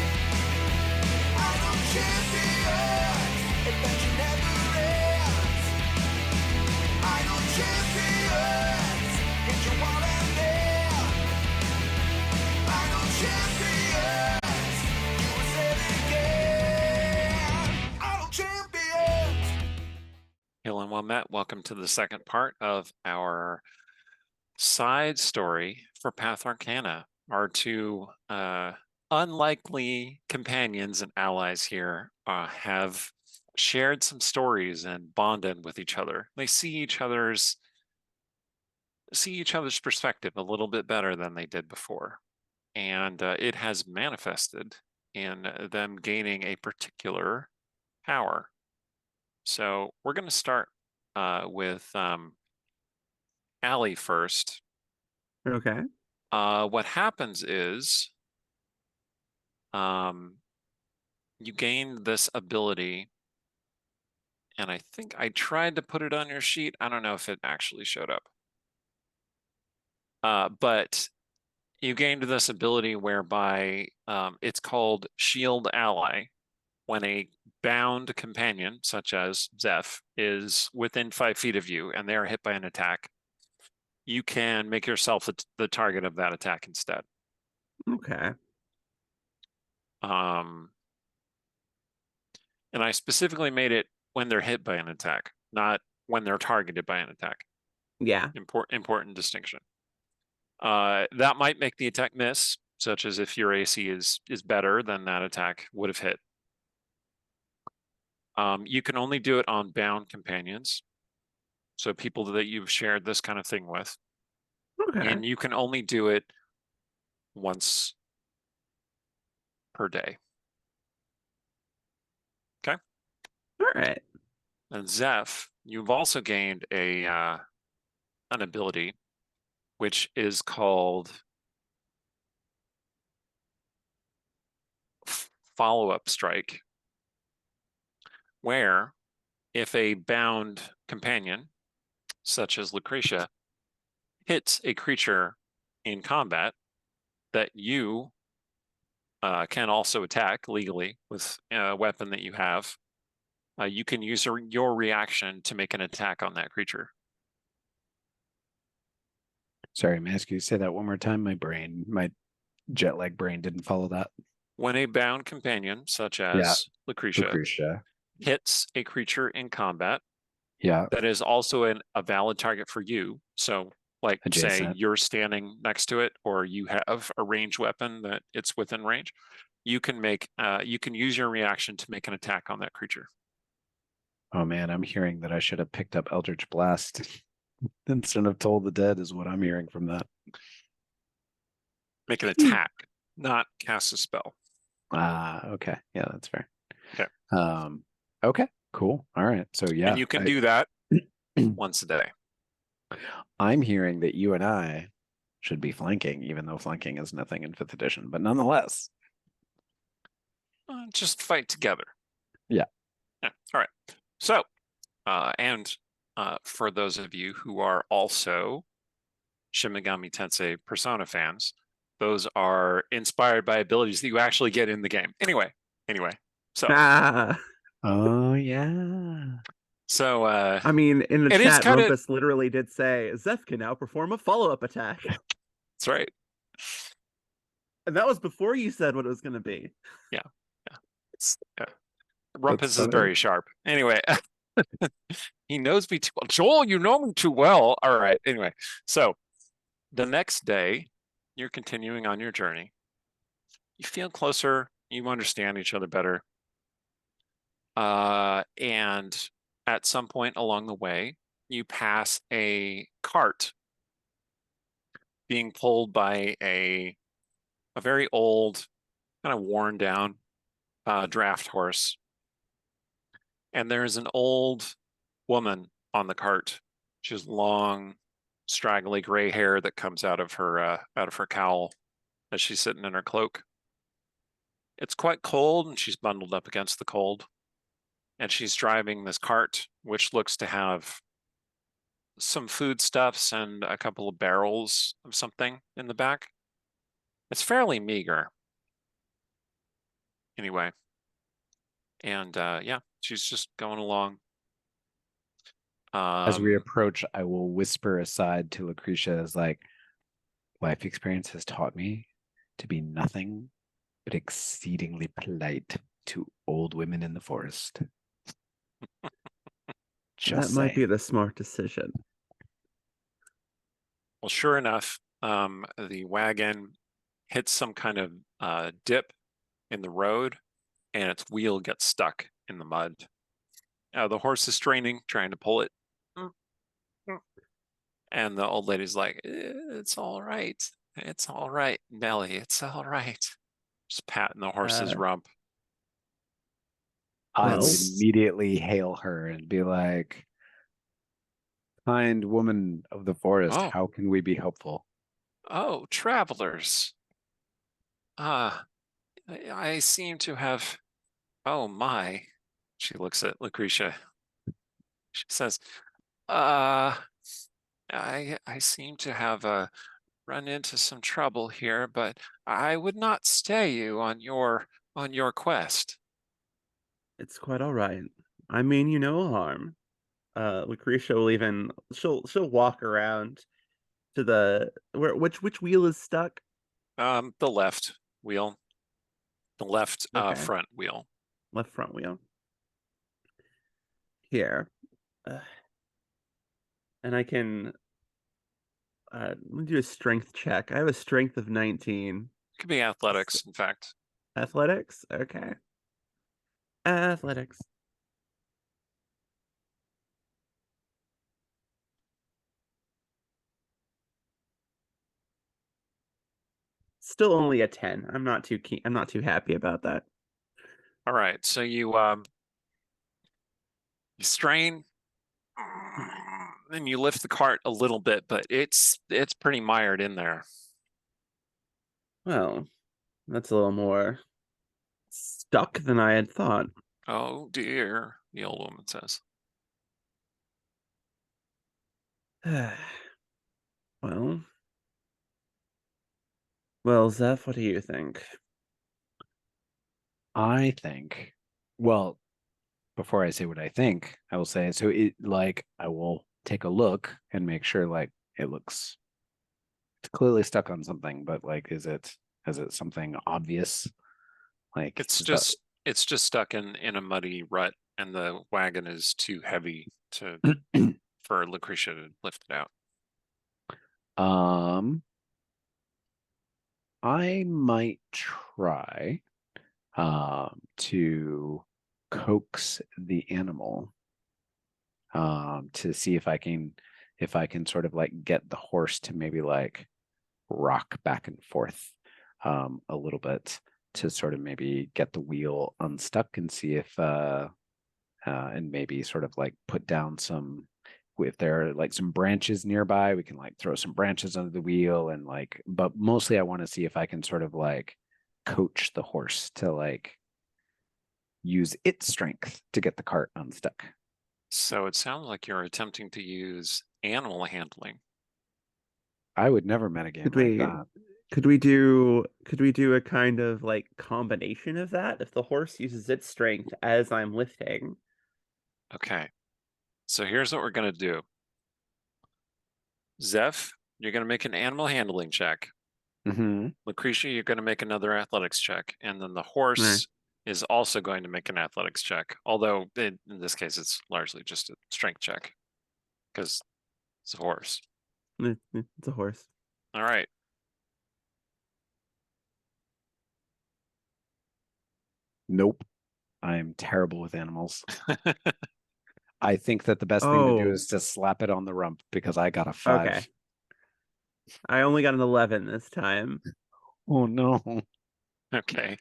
Idle champions, adventure never ends. Idle champions, get your wallet there. Idle champions, you will say it again. Idle champions. Hello and well met. Welcome to the second part of our side story for Path Arcana. Our two unlikely companions and allies here have shared some stories and bonded with each other. They see each other's perspective a little bit better than they did before. And it has manifested in them gaining a particular power. So we're going to start with Allie first. Okay. What happens is you gain this ability, and I think I tried to put it on your sheet. I don't know if it actually showed up. But you gained this ability whereby it's called Shield Ally. When a bound companion, such as Zeph, is within 5 feet of you and they are hit by an attack, you can make yourself the target of that attack instead. Okay. And I specifically made it when they're hit by an attack, not when they're targeted by an attack. Yeah. Important distinction. That might make the attack miss, such as if your AC is better, then that attack would have hit. You can only do it on bound companions, so people that you've shared this kind of thing with. Okay. And you can only do it once per day. All right. And Zeph, you've also gained an ability, which is called follow-up strike, where if a bound companion, such as Lucretia, hits a creature in combat that you can also attack legally with a weapon that you have, you can use your reaction to make an attack on that creature. Sorry, may I ask you to say that one more time? My jet lag brain didn't follow that. When a bound companion, such as Yeah. Lucretia, hits a creature in combat Yeah. that is also a valid target for you, so like say Adjacent. you're standing next to it or you have a ranged weapon that it's within range, you can use your reaction to make an attack on that creature. Oh man, I'm hearing that I should have picked up Eldritch Blast instead of Toll the Dead is what I'm hearing from that. Make an attack, not cast a spell. Ah, okay. Yeah, that's fair. Okay. Okay, cool. All right. So yeah. And you can do that once a day. I'm hearing that you and I should be flanking, even though flanking is nothing in 5th edition, but nonetheless. Just fight together. Yeah. All right. So, for those of you who are also Shin Megami Tensei Persona fans, those are inspired by abilities that you actually get in the game. Anyway. So. Oh yeah. So I mean, in the it is chat, kinda... Rumpus literally did say Zeph can now perform a follow-up attack. That's right. And that was before you said what it was going to be. Yeah. Rumpus is very sharp. Anyway, he knows me too well. Joel, you know me too well. All right. Anyway, so the next day, you're continuing on your journey. You feel closer. You understand each other better. And at some point along the way, you pass a cart being pulled by a very old, kind of worn down draft horse. And there's an old woman on the cart. She has long, straggly gray hair that comes out of her cowl as she's sitting in her cloak. It's quite cold, and she's bundled up against the cold. And she's driving this cart, which looks to have some foodstuffs and a couple of barrels of something in the back. It's fairly meager. Anyway. And yeah, she's just going along. As we approach, I will whisper aside to Lucretia as like, life experience has taught me to be nothing but exceedingly polite to old women in the forest. That might be the smart decision. Well, sure enough, the wagon hits some kind of dip in the road, and its wheel gets stuck in the mud. The horse is straining, trying to pull it. And the old lady's like, it's all right. It's all right, Nelly. It's all right. Just patting the horse's rump. I Well- would immediately hail her and be like, kind woman of the forest, Oh. how can we be helpful? Oh, travelers. I seem to have... Oh, my. She looks at Lucretia. She says, I seem to have run into some trouble here, but I would not stay you on your quest. It's quite all right. I mean, you no harm. Lucretia will even she'll walk around to the which wheel is stuck? The left wheel. The left Okay. front wheel. Left front wheel. Here. And I can let me do a strength check. I have a strength of 19. Could be athletics, in fact. Athletics? Okay. Athletics. It's still only a 10. I'm not too keen. I'm not too happy about that. All right, so you strain, and you lift the cart a little bit, but it's pretty mired in there. Well, that's a little more stuck than I had thought. Oh dear, the old woman says. Well, well, Zeph, what do you think? I think, well, before I say what I think, I will say, so it like I will take a look and make sure like it's clearly stuck on something, but like is it something obvious? Like It's is that- just stuck in a muddy rut, and the wagon is too heavy to for Lucretia to lift it out. I might try to coax the animal to see if I can sort of like get the horse to maybe like rock back and forth a little bit to sort of maybe get the wheel unstuck and see if and maybe sort of like put down some, if there are like some branches nearby, we can like throw some branches under the wheel and like, but mostly I want to see if I can sort of like coach the horse to like use its strength to get the cart unstuck. So it sounds like you're attempting to use animal handling. I would never metagame Could like we that. could we do a kind of like combination of that if the horse uses its strength as I'm lifting? Okay, so here's what we're gonna do. Zeph, you're gonna make an animal handling check. Mm-hmm. Lucretia, you're gonna make another athletics check, and then the horse is also going to make an athletics check. Although in this case, it's largely just a strength check because it's a horse. It's a horse. All right. Nope. I'm terrible with animals. I think that the best thing to do Oh, is to slap it on the rump because I got a 5. okay. I only got an 11 this time. Oh no. Okay.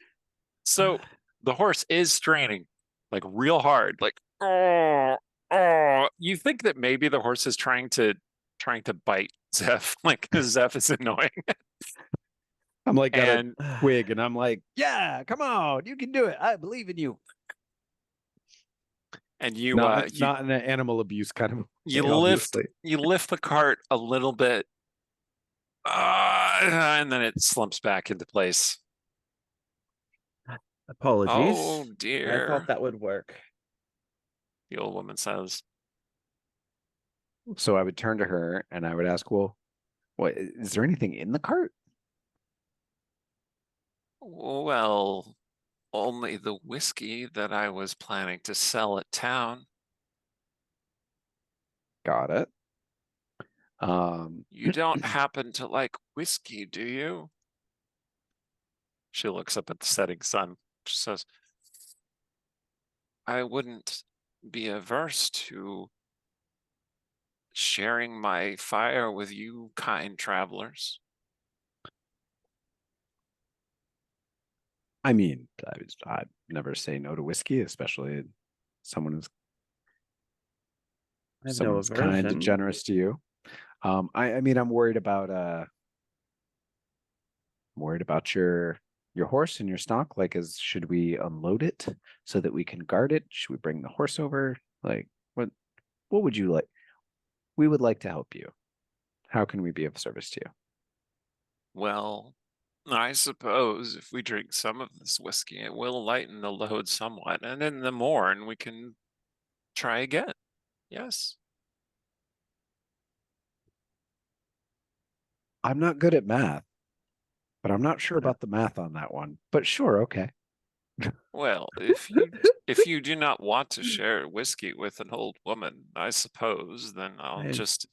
So the horse is straining like real hard, like oh. You think that maybe the horse is trying to bite Zeph, like Zeph is annoying. I'm like got And a twig and I'm like, yeah, come on, you can do it. I believe in you. you Not you not in an animal abuse kind of you way, lift obviously. the cart a little bit, and then it slumps back into place. Apologies. Oh I dear, thought that would work. the old woman says. So I would turn to her and I would ask, well, what is there anything in the cart? Well, only the whiskey that I was planning to sell at town. Got it. You don't happen to like whiskey, do you? She looks up at the setting sun. She says, I wouldn't be averse to sharing my fire with you, kind travelers. I mean, I'd never say no to whiskey, especially someone I have no who's kind and aversion. generous to you. I mean, I'm worried about your horse and your stock. Like, should we unload it so that we can guard it? Should we bring the horse over? Like, what would you like? We would like to help you. How can we be of service to you? Well, I suppose if we drink some of this whiskey, it will lighten the load somewhat, and in the morn we can try again. Yes. I'm not good at math, but I'm not sure about the math on that one. But sure, okay. Well, if you do not want to share whiskey with an old woman, I suppose, then I'll just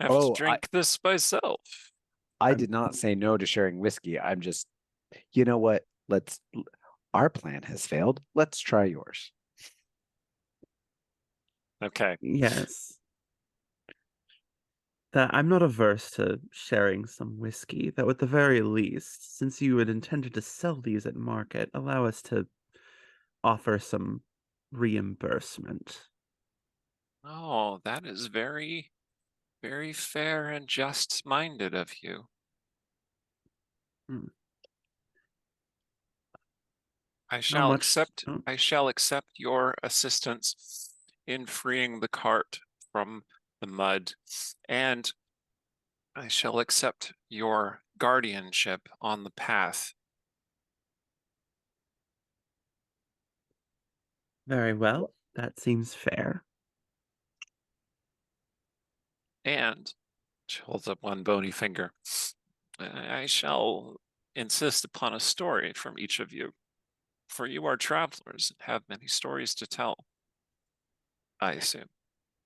have to drink this myself. I did not say no to sharing whiskey. I'm just, you know what? Our plan has failed. Let's try yours. Okay. Yes. that I'm not averse to sharing some whiskey, though at the very least, since you had intended to sell these at market, allow us to offer some reimbursement. Oh, that is very, very fair and just-minded of you. Hmm. I Not shall much. accept Oh, I shall accept your assistance in freeing the cart from the mud, and I shall accept your guardianship on the path. very well. That seems fair. And she holds up one bony finger. I shall insist upon a story from each of you, for you are travelers and have many stories to tell, I assume.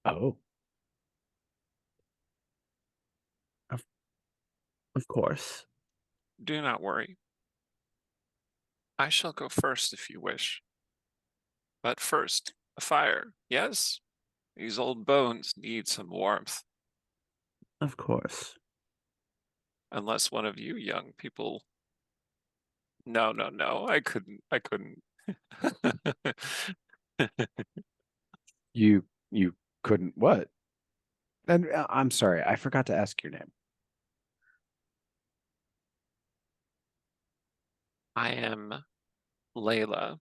Oh, Of course. Do not worry. I shall go first if you wish. But first, a fire, yes? These old bones need some warmth. Of course. Unless one of you young people. No, no, no. I couldn't. you couldn't what? And I'm sorry, I forgot to ask your name. I am Layla.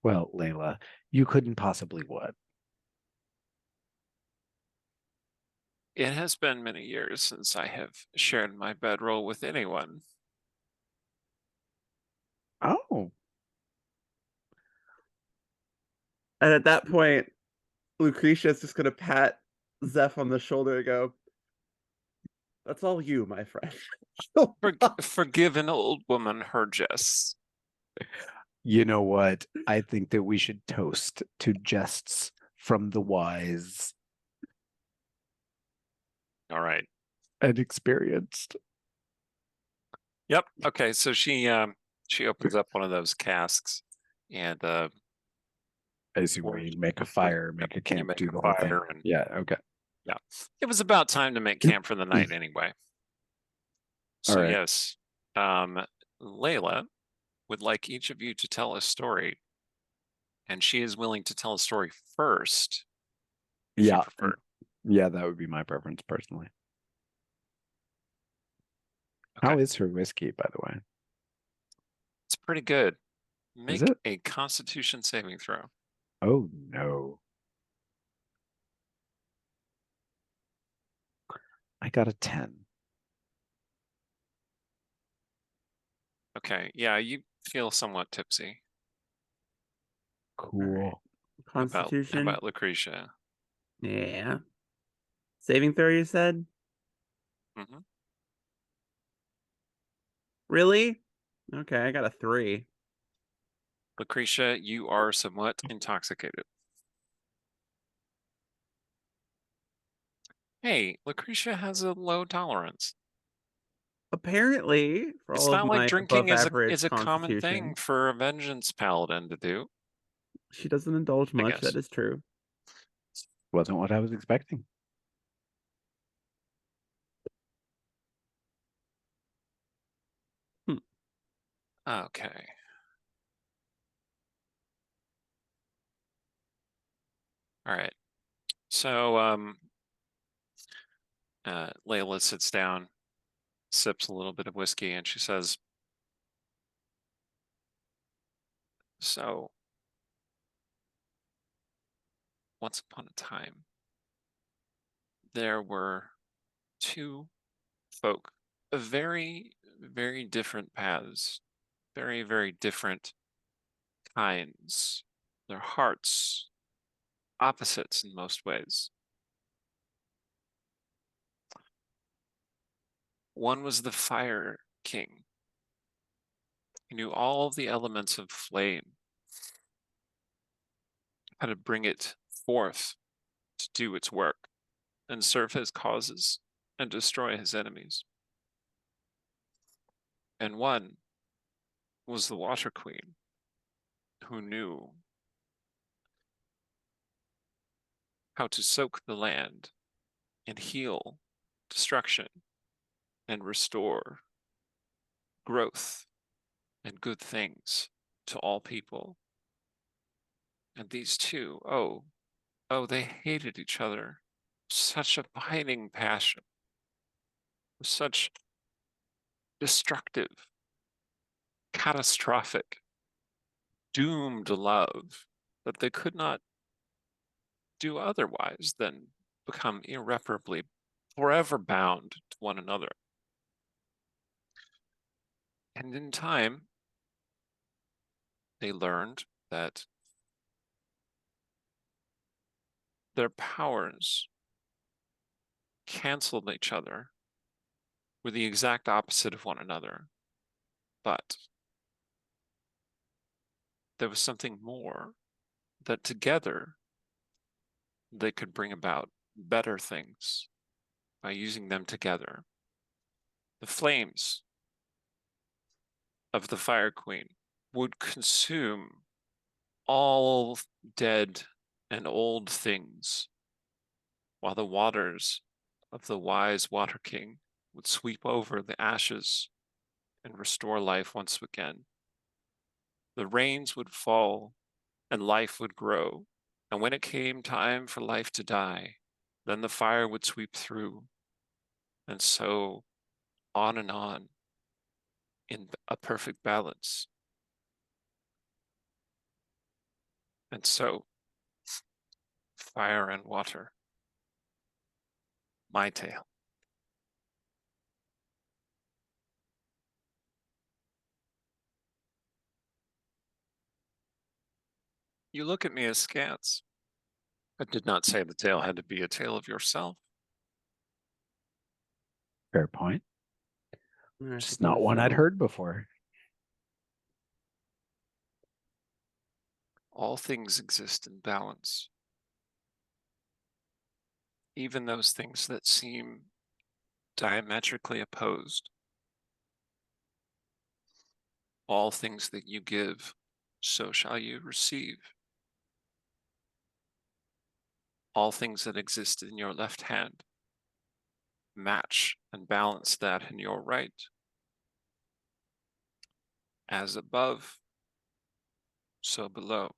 Well, Layla, you couldn't possibly what? It has been many years since I have shared my bedroll with anyone. Oh, And at that point, Lucretia's just gonna pat Zeph on the shoulder and go, "That's all you, my friend." Forgive an old woman her jests. you know what? I think that we should toast to jests from the wise All right. and experienced. Yep. Okay. So she opens up one of those casks, and I assume Or we make a you- fire, make a you camp, make do a the whole thing. fire, and Yeah, okay. it was about time to make camp for the night anyway. All So right. yes, Layla would like each of you to tell a story, and she is willing to tell a story first, if you Yeah. prefer. Yeah, that would be my preference personally. How Okay. is her whiskey, by the way? It's pretty good. Is Make it? a Constitution saving throw. Oh no. I got a 10. Okay. Yeah, you feel somewhat tipsy. Cool. How Constitution. about Lucretia? Yeah. Saving throw, you said? Hmm. Really? Okay, I got a 3. Lucretia, you are somewhat intoxicated. Hey, Lucretia has a low tolerance. Apparently, for It's all of not like my drinking above is average a common thing constitution, for a vengeance paladin to do, she doesn't indulge I much, guess. that is true. Wasn't what I was expecting. Okay. All right. So Layla sits down, sips a little bit of whiskey, and she says, "So, once upon a time, there were two folk of very, very different paths, very, very different kinds. Their hearts opposites in most ways. One was the Fire King. He knew all of the elements of flame, how to bring it forth to do its work and serve his causes and destroy his enemies. And one was the Water Queen, who knew how to soak the land and heal destruction and restore growth and good things to all people. And these two, they hated each other. Such a biting passion. Such destructive, catastrophic, doomed love that they could not do otherwise than become irreparably, forever bound to one another. And in time, they learned that their powers canceled each other, were the exact opposite of one another. But there was something more, that together they could bring about better things by using them together. The flames of the Fire Queen would consume all dead and old things, while the waters of the wise Water King would sweep over the ashes and restore life once again. The rains would fall and life would grow, and when it came time for life to die, then the fire would sweep through, and so on and on in a perfect balance. And so, fire and water, my tale. You look at me askance. I did not say the tale had to be a tale of yourself. Fair point. I Just not suppose one I'd so. heard before. All things exist in balance. Even those things that seem diametrically opposed. All things that you give, so shall you receive. All things that exist in your left hand, match and balance that in your right. As above, so below.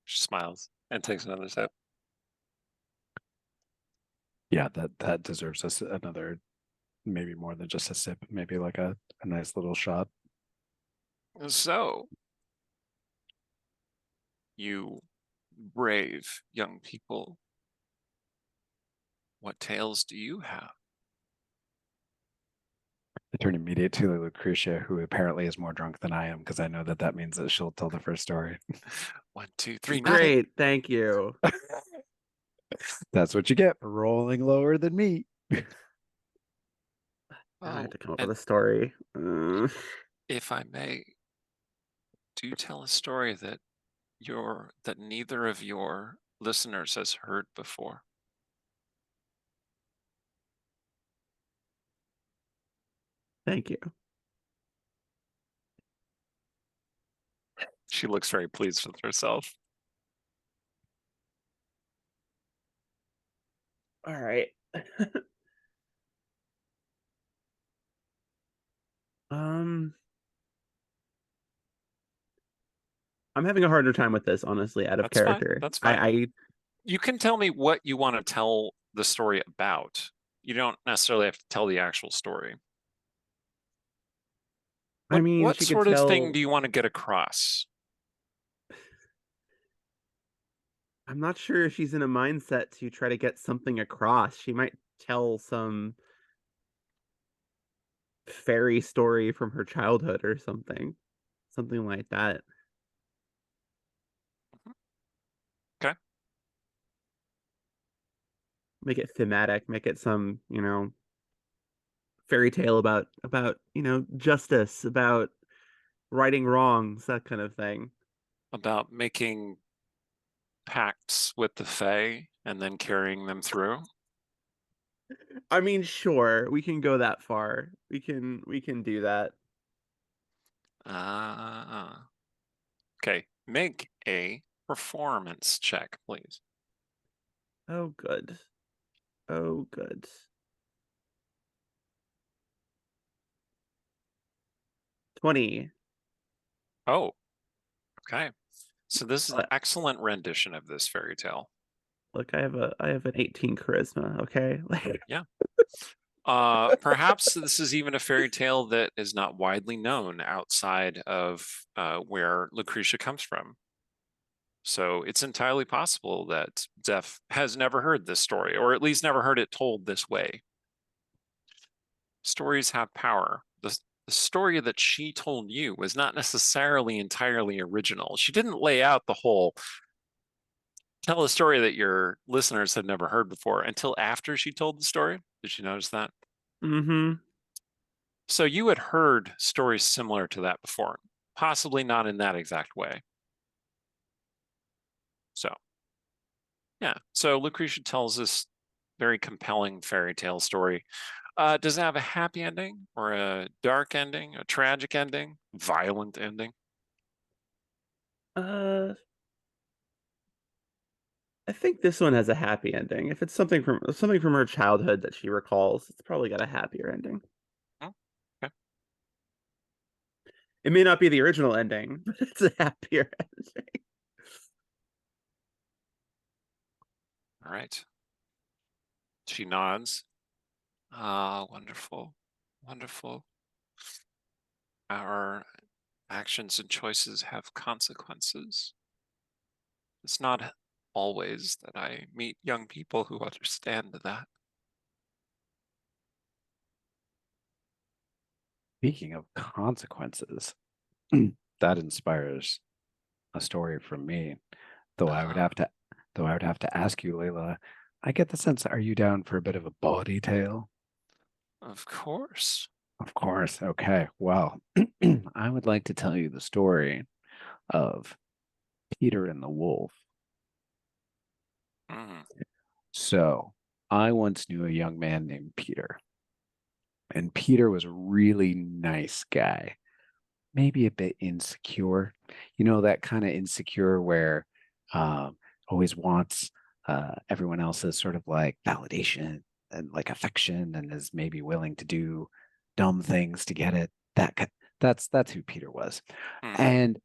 She smiles and takes another sip. Yeah, that deserves us another, maybe more than just a sip, maybe like a nice little shot. So, you brave young people, what tales do you have? I turn immediately to Lucretia, who apparently is more drunk than I am, because I know that that means that she'll tell the first story. 1, 2, 3, not it. Great, thank you. That's what you get for rolling lower than me. I had to come up and with a story. if I may, do tell a story that neither of your listeners has heard before. Thank you. She looks very pleased with herself. All right. I'm having a harder time with this, honestly, out of That's fine. character. That's fine. I You can tell me what you want to tell the story about. You don't necessarily have to tell the actual story. I mean, what she could sort of tell. thing do you want to get across? I'm not sure if she's in a mindset to try to get something across. She might tell some fairy story from her childhood or something. Something like that. Okay. Make it thematic, make it some, fairy tale about, justice, about righting wrongs, that kind of thing. About making pacts with the Fae and then carrying them through? I mean, sure, we can go that far. We can do that. Okay. Make a performance check, please. Oh, good. Oh, good. 20. Oh, okay. So this is an But excellent rendition of this fairy tale. look, I have an 18 charisma, okay? Like, Yeah. Perhaps this is even a fairy tale that is not widely known outside of where Lucretia comes from. So it's entirely possible that Zeph has never heard this story, or at least never heard it told this way. Stories have power. The story that she told you was not necessarily entirely original. She didn't lay out the whole tell a story that your listeners had never heard before until after she told the story. Did you notice that? mm-hmm. So you had heard stories similar to that before, possibly not in that exact way. So, yeah. So Lucretia tells this very compelling fairy tale story. Does it have a happy ending or a dark ending, a tragic ending, violent ending? I think this one has a happy ending. If it's something from her childhood that she recalls, it's probably got a happier ending. Oh, okay. It may not be the original ending, but it's a happier ending. All right. She nods. Ah, wonderful. Wonderful. Our actions and choices have consequences. It's not always that I meet young people who understand that. Speaking of consequences, that inspires a story from me. Though I would have to ask you, Layla, I get the sense, are you down for a bit of a bawdy tale? Of course. Of course. Okay. Well, I would like to tell you the story of Peter and the Wolf. Mm. So, I once knew a young man named Peter, and Peter was a really nice guy, maybe a bit insecure. You know, that kind of insecure where always wants everyone else's sort of like validation and like affection, and is maybe willing to do dumb things to get it. That's who Peter was. Mm. And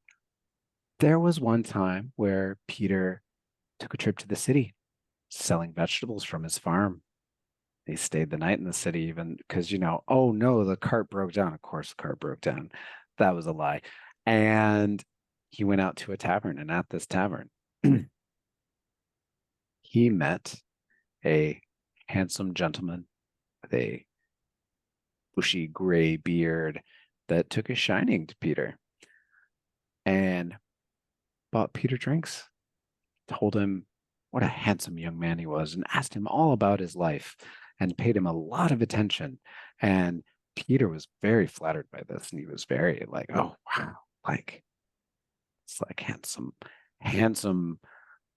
there was one time where Peter took a trip to the city selling vegetables from his farm. He stayed the night in the city even because, oh no, the cart broke down. Of course, the cart broke down. That was a lie. And he went out to a tavern, and at this tavern, he met a handsome gentleman with a bushy gray beard that took a shining to Peter and bought Peter drinks, told him what a handsome young man he was, and asked him all about his life and paid him a lot of attention. And Peter was very flattered by this, and he was very like, oh wow, like it's like handsome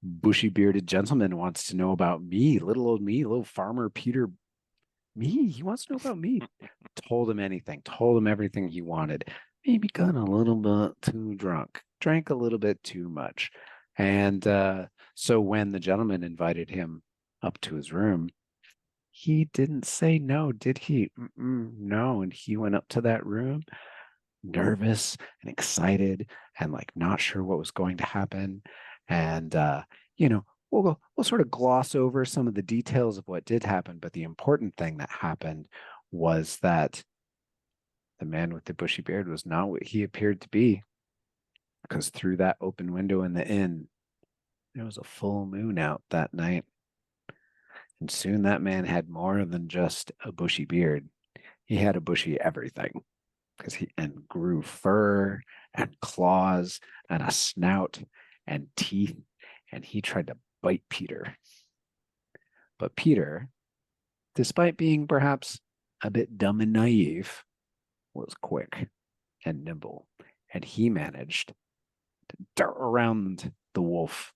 bushy bearded gentleman wants to know about me, little old me, little farmer Peter. Me, he wants to know about me. Told him everything he wanted. Maybe got a little bit too drunk, drank a little bit too much. And so when the gentleman invited him up to his room, he didn't say no, did he? No. And he went up to that room, nervous and excited and like not sure what was going to happen. And, we'll sort of gloss over some of the details of what did happen. But the important thing that happened was that the man with the bushy beard was not what he appeared to be, because through that open window in the inn, there was a full moon out that night. And soon that man had more than just a bushy beard. He had a bushy everything, because he and grew fur and claws and a snout and teeth, and he tried to bite Peter. But Peter, despite being perhaps a bit dumb and naive, was quick and nimble, and he managed to dart around the wolf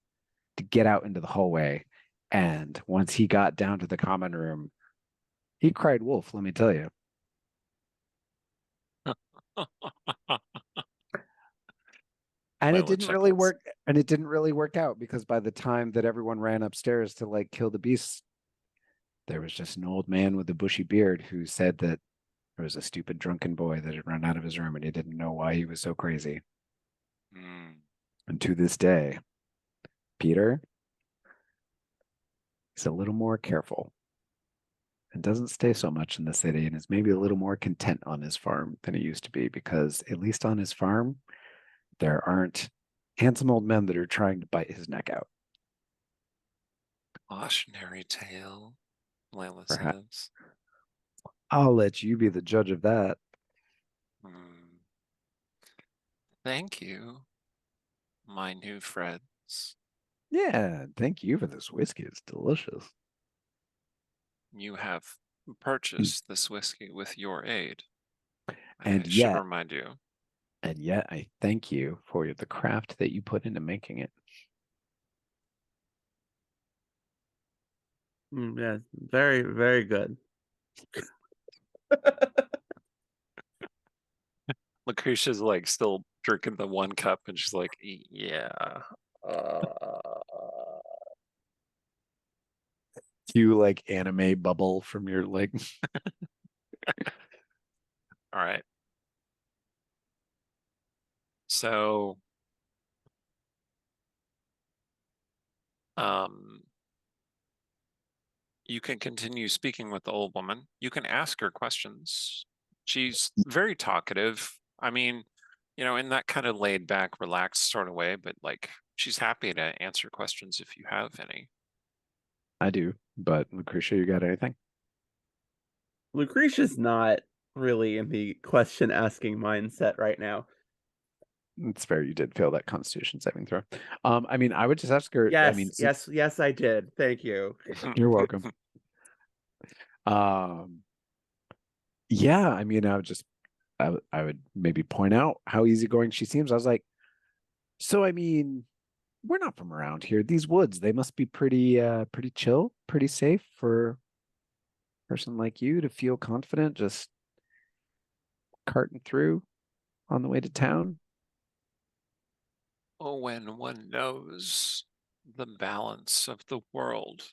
to get out into the hallway. And once he got down to the common room, he cried wolf, let me tell you. And play it with didn't really chickens. work. And it didn't really work out because by the time that everyone ran upstairs to like kill the beasts, there was just an old man with a bushy beard who said that there was a stupid drunken boy that had run out of his room and he didn't know why he was so crazy. Mm. And to this day, Peter is a little more careful and doesn't stay so much in the city and is maybe a little more content on his farm than he used to be because at least on his farm, there aren't handsome old men that are trying to bite his neck out. Cautionary tale. Layla Perhaps. says. I'll let you be the judge of that. Hmm. Thank you, my new friends. Yeah, thank you for this whiskey. It's delicious. You have purchased this whiskey with your aid. And I should yet, remind you. I thank you for the craft that you put into making it. Yeah, very, very good. Lucretia's like still drinking the one cup and she's like, yeah. You like anime bubble from your like. All right. So, you can continue speaking with the old woman. You can ask her questions. She's very talkative. I mean, in that kind of laid back, relaxed sort of way, but like she's happy to answer questions if you have any. I do, but Lucretia, you got anything? Lucretia's not really in the question asking mindset right now. It's fair. You did fail that Constitution saving throw. I mean, I would just ask her. I mean, Yes, I did. Thank you. you're welcome. Yeah, I mean, I would maybe point out how easygoing she seems. I was like, so I mean, we're not from around here. These woods, they must be pretty chill, pretty safe for a person like you to feel confident just carting through on the way to town. Oh, when one knows the balance of the world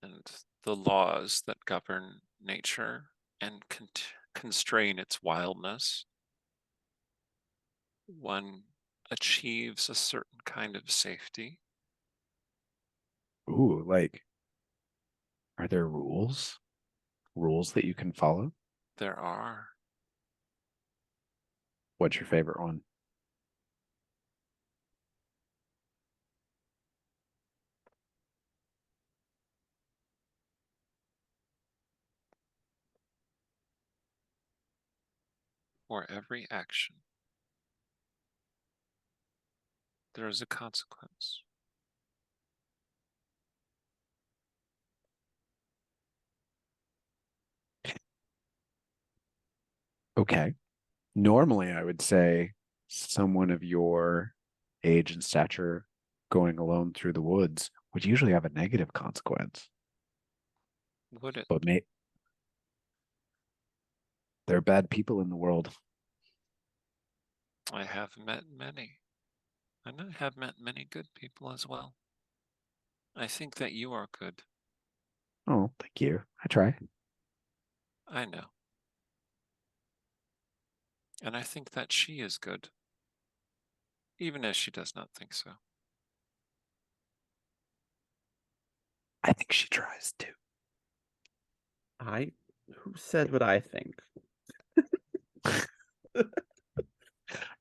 and the laws that govern nature and constrain its wildness, one achieves a certain kind of safety. Ooh, like, are there rules? Rules that you can follow? There are. What's your favorite one? For every action, there is a consequence. Okay. Normally, I would say someone of your age and stature going alone through the woods would usually have a negative consequence. Would it? But there are bad people in the world. I have met many, and I have met many good people as well. I think that you are good. Oh, thank you. I try. I know. And I think that she is good, even as she does not think so. I think she tries too. Who said what I think?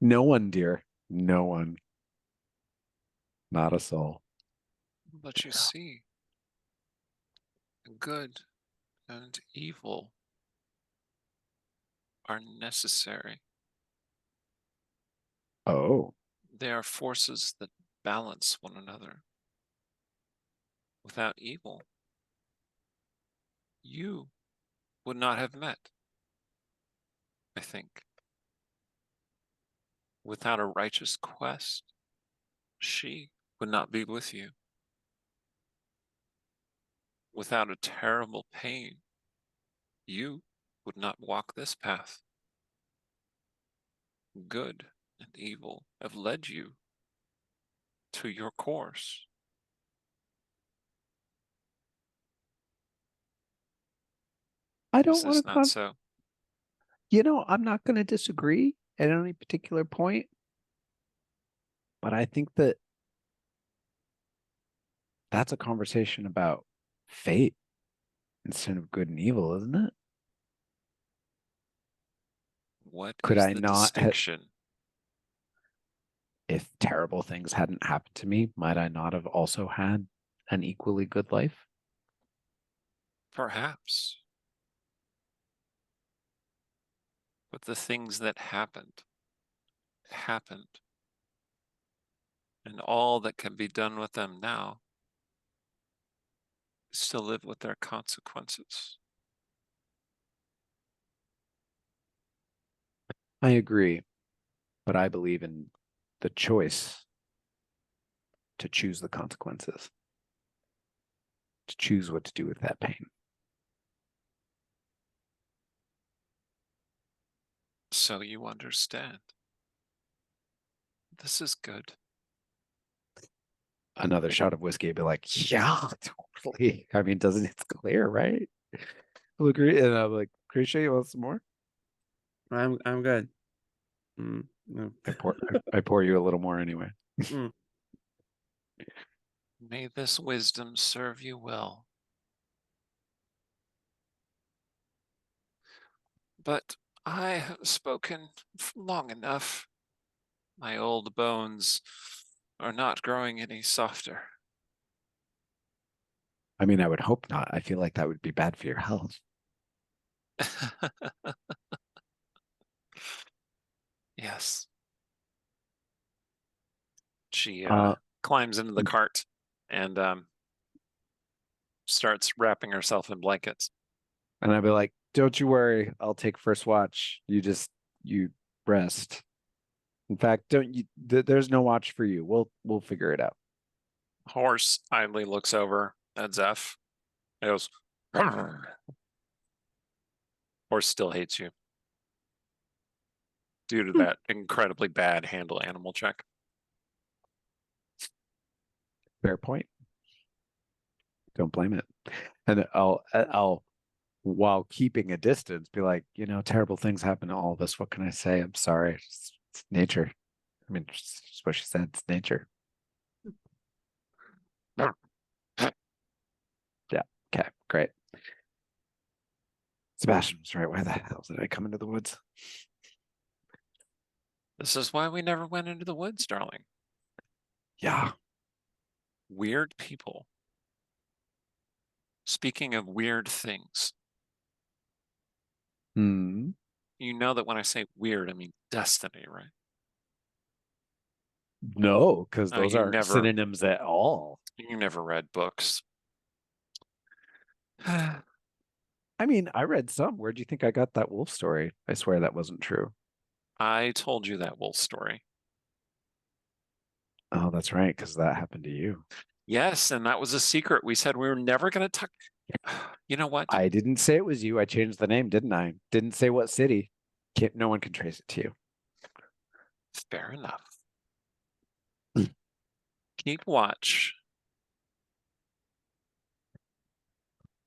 No one, dear. No one. Not a soul. But you see, good and evil are necessary. Oh, They are forces that balance one another. Without evil, you would not have met, I think. Without a righteous quest, she would not be with you. Without a terrible pain, you would not walk this path. Good and evil have led you to your course. I Is don't want this to not so? I'm not going to disagree at any particular point, but I think that that's a conversation about fate instead of good and evil, isn't it? What Could is I the not distinction? if terrible things hadn't happened to me, might I not have also had an equally good life? Perhaps. But the things that happened, happened. And all that can be done with them now is to live with their consequences. I agree, but I believe in the choice to choose the consequences, to choose what to do with that pain. So you understand. This is good. Another shot of whiskey, be like, yeah, totally. I mean, doesn't it's clear, right? We'll agree. And I'm like, Lucretia, you want some more? I'm good. No. I pour you a little more anyway. May this wisdom serve you well. But I have spoken long enough. My old bones are not growing any softer. I mean, I would hope not. I feel like that would be bad for your health. Yes. She Uh, climbs into the cart and starts wrapping herself in blankets. And I'd be like, don't you worry, I'll take first watch. You rest. In fact, don't you there's no watch for you. We'll figure it out. Horse idly looks over at Zeph. He goes, Horse still hates you due to that incredibly bad handle animal check. Fair point. Don't blame it. And I'll while keeping a distance, be like, terrible things happen to all of us. What can I say? I'm sorry. It's nature. I mean, it's what she said. It's nature. Yeah. Okay. Great. Sebastian was right. Why the hell did I come into the woods? This is why we never went into the woods, darling. Yeah. Weird people. Speaking of weird things, you know that when I say weird, I mean destiny, right? No, because Oh, those you aren't never- synonyms at all. You never read books. I mean, I read some. Where do you think I got that wolf story? I swear that wasn't true. I told you that wolf story. Oh, that's right, because that happened to you. Yes, and that was a secret. We said we were never going to talk. You know what? I didn't say it was you. I changed the name, didn't I? Didn't say what city. No one can trace it to you. Fair enough. Keep watch.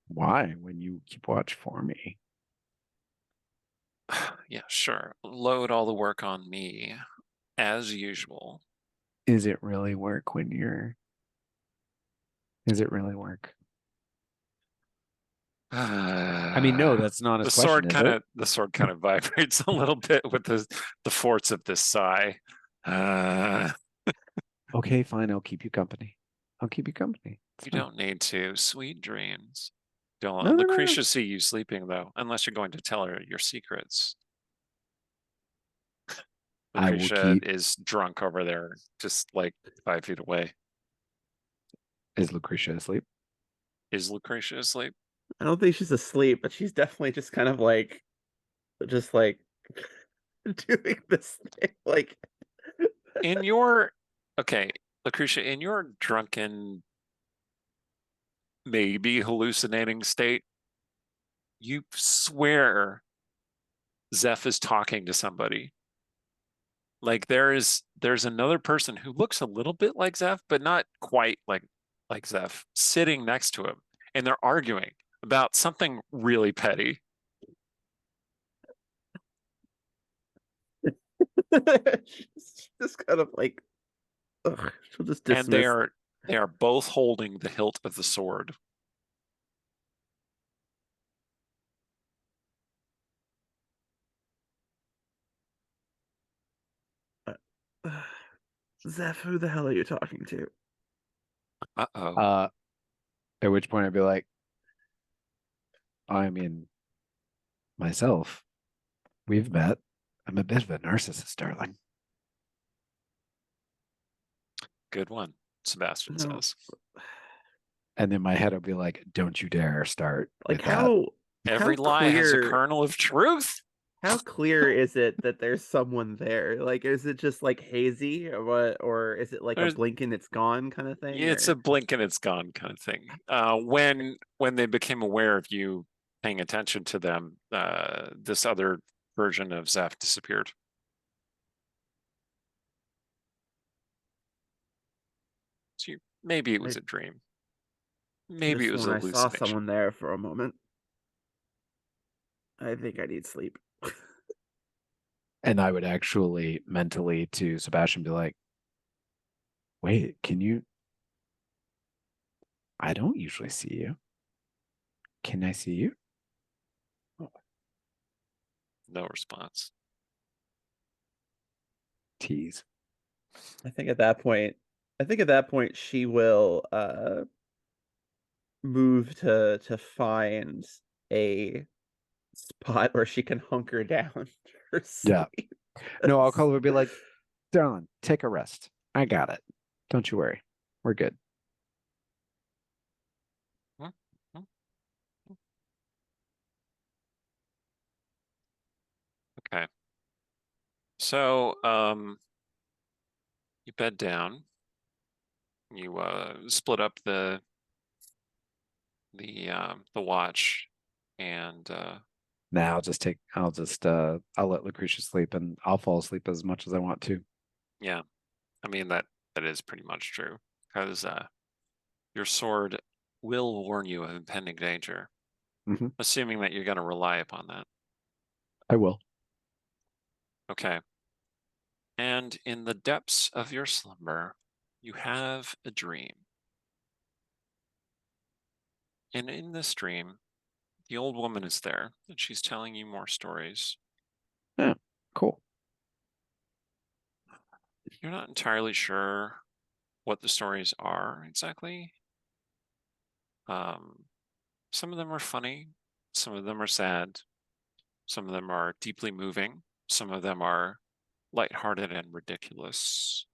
Why? When you keep watch for me? Yeah, sure. Load all the work on me, as usual. Is it really work when you're... Is it really work? I mean, no, that's not the a question, the sword kind of vibrates a little bit with the force of this sigh. Okay, fine. I'll keep you company. I'll keep you company. You don't need to. Sweet dreams. Don't No, let no, no, Lucretia no. see you sleeping, though, unless you're going to tell her your secrets. I will Lucretia keep... is drunk over there, just like 5 feet away. Is Lucretia asleep? Is Lucretia asleep? I don't think she's asleep, but she's definitely just kind of like doing this thing. Like, In your okay, Lucretia, in your drunken, maybe hallucinating state, you swear Zeph is talking to somebody. Like there's another person who looks a little bit like Zeph, but not quite like Zeph, sitting next to him, and they're arguing about something really petty. Just kind of like, ugh, she'll just And they dismiss. are both holding the hilt of the sword. Zeph, who the hell are you talking to? Uh-oh. At which point I'd be like, I mean, myself, we've met. I'm a bit of a narcissist, darling. Good one, Sebastian No. says. And in my head, I'll be like, don't you dare start Like with that. Every how lie has a clear kernel of truth. how clear is it that there's someone there? Like, is it just like hazy, or what, or is it like a There's blink and it's gone kind of thing? It's Or a blink and it's gone kind of thing. When they became aware of you paying attention to them, this other version of Zeph disappeared. So maybe it was I a dream. could Maybe have it was sworn a I saw hallucination. someone there for a moment. I think I need sleep. And I would actually mentally to Sebastian be like, wait, can you? I don't usually see you. Can I see you? No response. Tease. I think at that point she will move to find a spot where she can hunker down for Yeah. sleep. No, I'll call her and be like, darling, take a rest. I got it. Don't you worry. We're good. Okay. So, you bed down. You split up the watch, and Now I'll let Lucretia sleep and I'll fall asleep as much as I want to. yeah, I mean that is pretty much true because your sword will warn you of impending danger, Mhm. assuming that you're going to rely upon that. I will. Okay. And in the depths of your slumber, you have a dream. And in this dream, the old woman is there, and she's telling you more stories. Yeah, cool. You're not entirely sure what the stories are exactly. Some of them are funny, some of them are sad, some of them are deeply moving, some of them are lighthearted and ridiculous.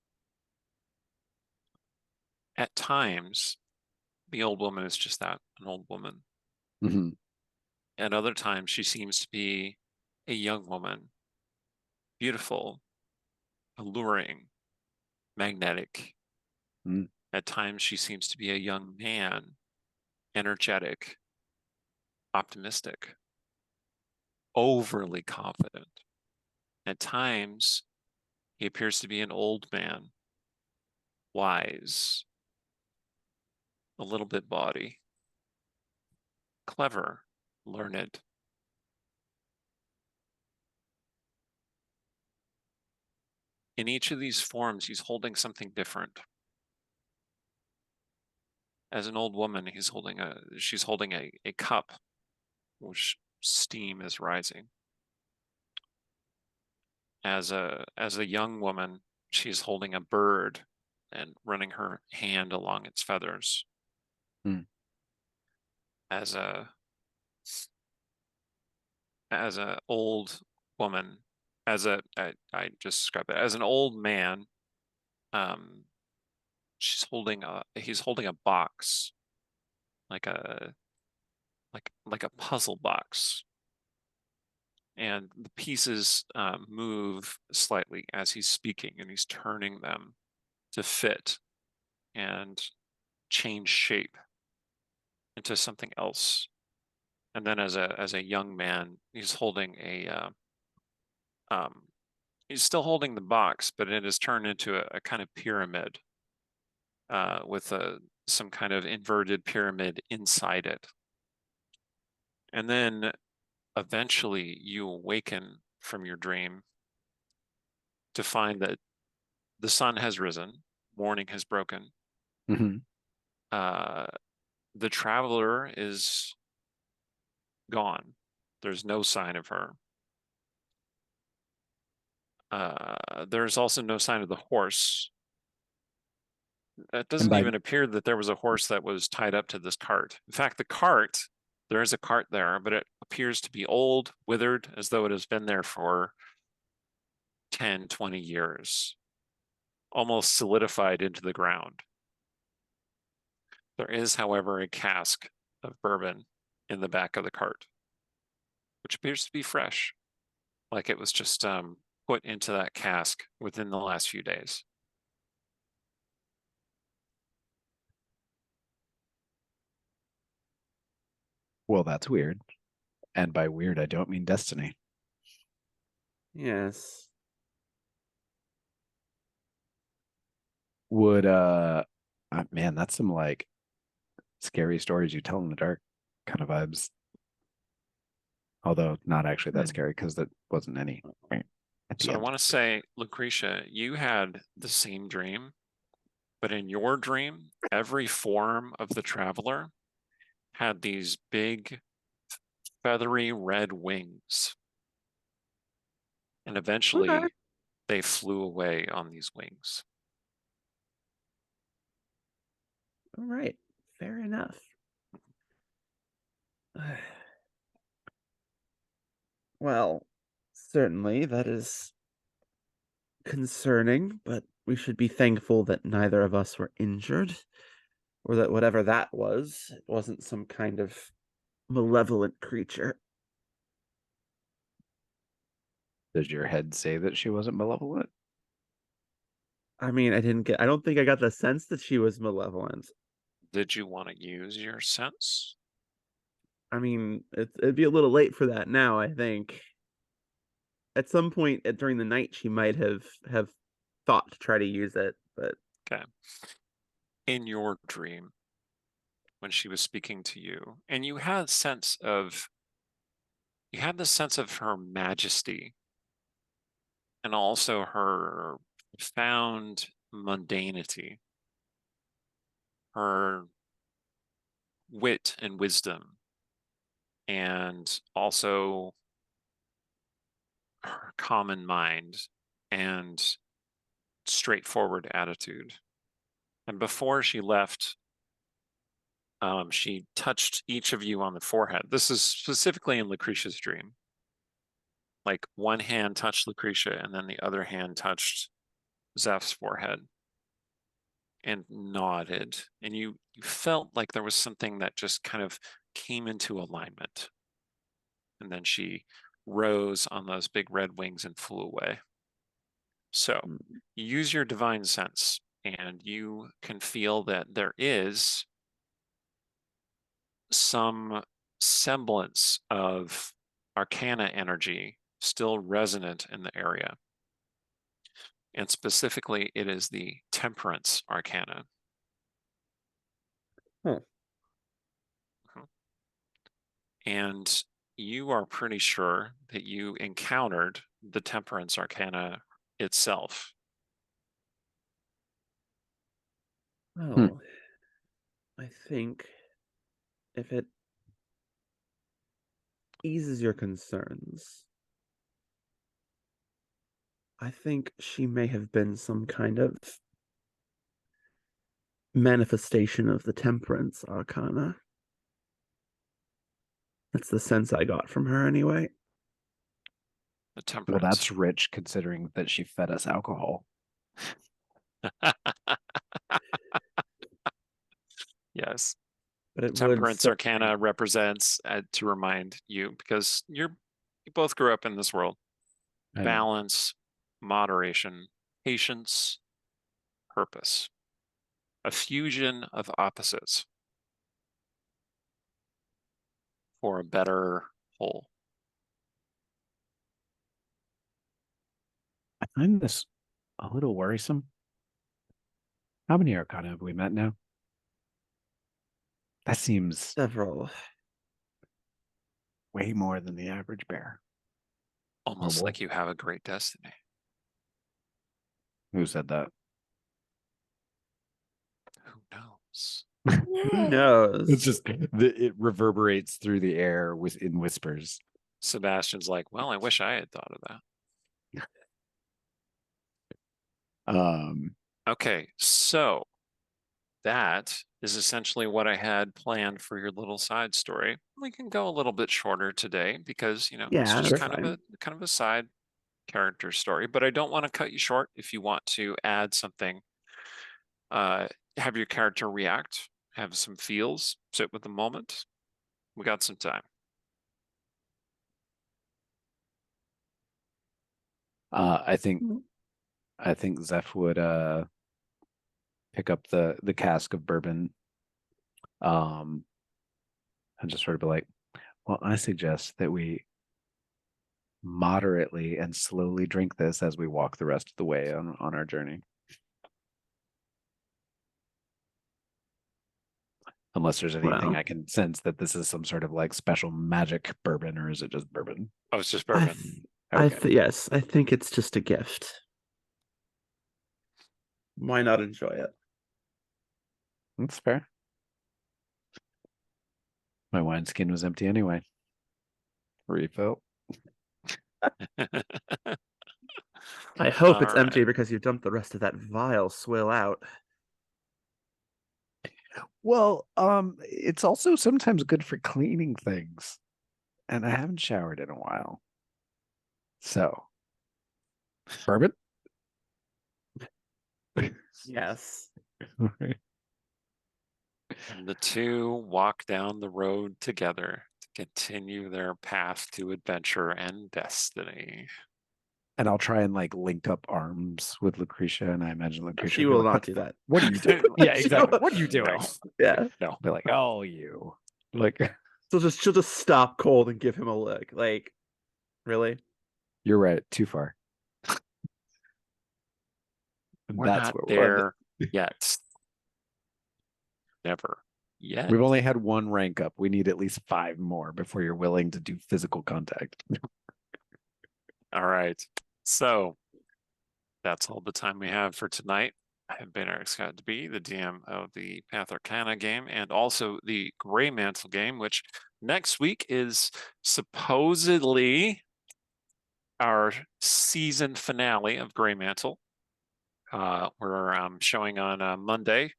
At times, the old woman is just that, an old woman. Hmm. At other times, she seems to be a young woman, beautiful, alluring, magnetic. Mm. At times, she seems to be a young man, energetic, optimistic, overly confident. At times, he appears to be an old man, wise, a little bit bawdy, clever, learned. In each of these forms, he's holding something different. As an old woman, she's holding a cup, which steam is rising. As a young woman, she's holding a bird and running her hand along its feathers. Mm. As a old woman, I just described it as an old man. Um, he's holding a box, like a puzzle box, and the pieces move slightly as he's speaking, and he's turning them to fit and change shape into something else. And then as a young man, he's holding um, He's still holding the box, but it has turned into a kind of pyramid with some kind of inverted pyramid inside it. And then eventually you awaken from your dream to find that the sun has risen, morning has broken. Mm-hmm. The traveler is gone. There's no sign of her. There's also no sign of the horse. It doesn't even appear that there was a horse that was tied up to this cart. In fact, the cart, there is a cart there, but it appears to be old, withered, as though it has been there for 10, 20 years, almost solidified into the ground. There is, however, a cask of bourbon in the back of the cart, which appears to be fresh, like it was just put into that cask within the last few days. Well, that's weird. And by weird, I don't mean destiny. Yes. Would man, that's some like scary stories you tell in the dark kind of vibes. Although not actually that scary because there wasn't any at the So I end. want to say, Lucretia, you had the same dream, but in your dream, every form of the traveler had these big feathery red wings. And eventually Okay. they flew away on these wings. All right. Fair enough. Well, certainly that is concerning, but we should be thankful that neither of us were injured, or that whatever that was, it wasn't some kind of malevolent creature. Does your head say that she wasn't malevolent? I mean, I don't think I got the sense that she was malevolent. Did you want to use your sense? I mean, it'd be a little late for that now, I think. At some point during the night, she might have thought to try to use it, but Okay. In your dream, when she was speaking to you, and you had the sense of her majesty and also her profound mundanity, her wit and wisdom, and also her common mind and straightforward attitude. And before she left, she touched each of you on the forehead. This is specifically in Lucretia's dream. Like one hand touched Lucretia and then the other hand touched Zeph's forehead and nodded. And you felt like there was something that just kind of came into alignment. And then she rose on those big red wings and flew away. So you use your divine sense and you can feel that there is some semblance of Arcana energy still resonant in the area. And specifically, it is the Temperance Arcana. Huh. And you are pretty sure that you encountered the Temperance Arcana itself. well, I think if it eases your concerns, I think she may have been some kind of manifestation of the Temperance Arcana. That's the sense I got from her anyway. The Well, Temperance. that's rich considering that she fed us alcohol. Yes. But it Temperance would Arcana represents, to remind you, because you both grew up in this world, balance, moderation, patience, purpose, a fusion of opposites for a better whole. find this a little worrisome. How many Arcana have we met now? That seems Several. way more than the average bear. Almost wolf. like you have a great destiny. Who said that? Who knows? Who knows? It's just it reverberates through the air in whispers. Sebastian's like, well, I wish I had thought of that. Okay, so that is essentially what I had planned for your little side story. We can go a little bit shorter today because, you know, Yeah, it's just that's kind of a side character story, but I don't want to cut you short if you want to add something. Have your character react, have some feels, sit with the moment. We got some time. I think Zeph would pick up the cask of bourbon, and just sort of be like, well, I suggest that we moderately and slowly drink this as we walk the rest of the way on our journey. Unless there's anything Well. I can sense that this is some sort of like special magic bourbon, or is it just bourbon? Oh, it's just I bourbon. yes, I think it's just a gift. Why not enjoy it? That's fair. My wineskin was empty anyway. Refill. I hope it's All empty right. because you dumped the rest of that vile swill out. Well, it's also sometimes good for cleaning things. And I haven't showered in a while. So, bourbon? Yes. And the two walk down the road together to continue their path to adventure and destiny. And I'll try and like link up arms with Lucretia, and I imagine Lucretia She will be will like, not do that. What are you doing? Yeah, She exactly. will- What are you doing? No. Yeah. No. Be like, oh, you. Like, She'll just stop cold and give him a look. Like, really? you're right. Too far. We're That's not what there yet. Never yet. We've only had one rank up. We need at least 5 more before you're willing to do physical contact. All right. So that's all the time we have for tonight. I have been Eric Scott to be the DM of the Path Arcana game and also the Greymantle game, which next week is supposedly our season finale of Greymantle. We're showing on Monday,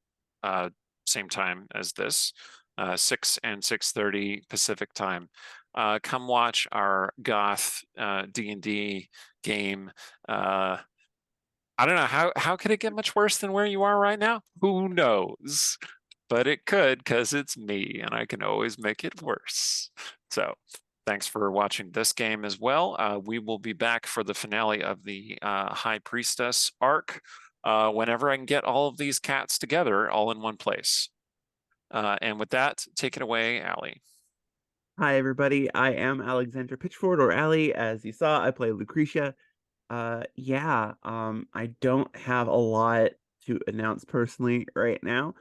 same time as this, 6 and 6:30 Pacific time. Come watch our goth D&D game. I don't know, how could it get much worse than where you are right now? Who knows? But it could, because it's me, and I can always make it worse. So thanks for watching this game as well. We will be back for the finale of the High Priestess arc whenever I can get all of these cats together all in one place. And with that, take it away, Allie. Hi, everybody. I am Alexandra Pitchford, or Allie. As you saw, I play Lucretia. I don't have a lot to announce personally right now,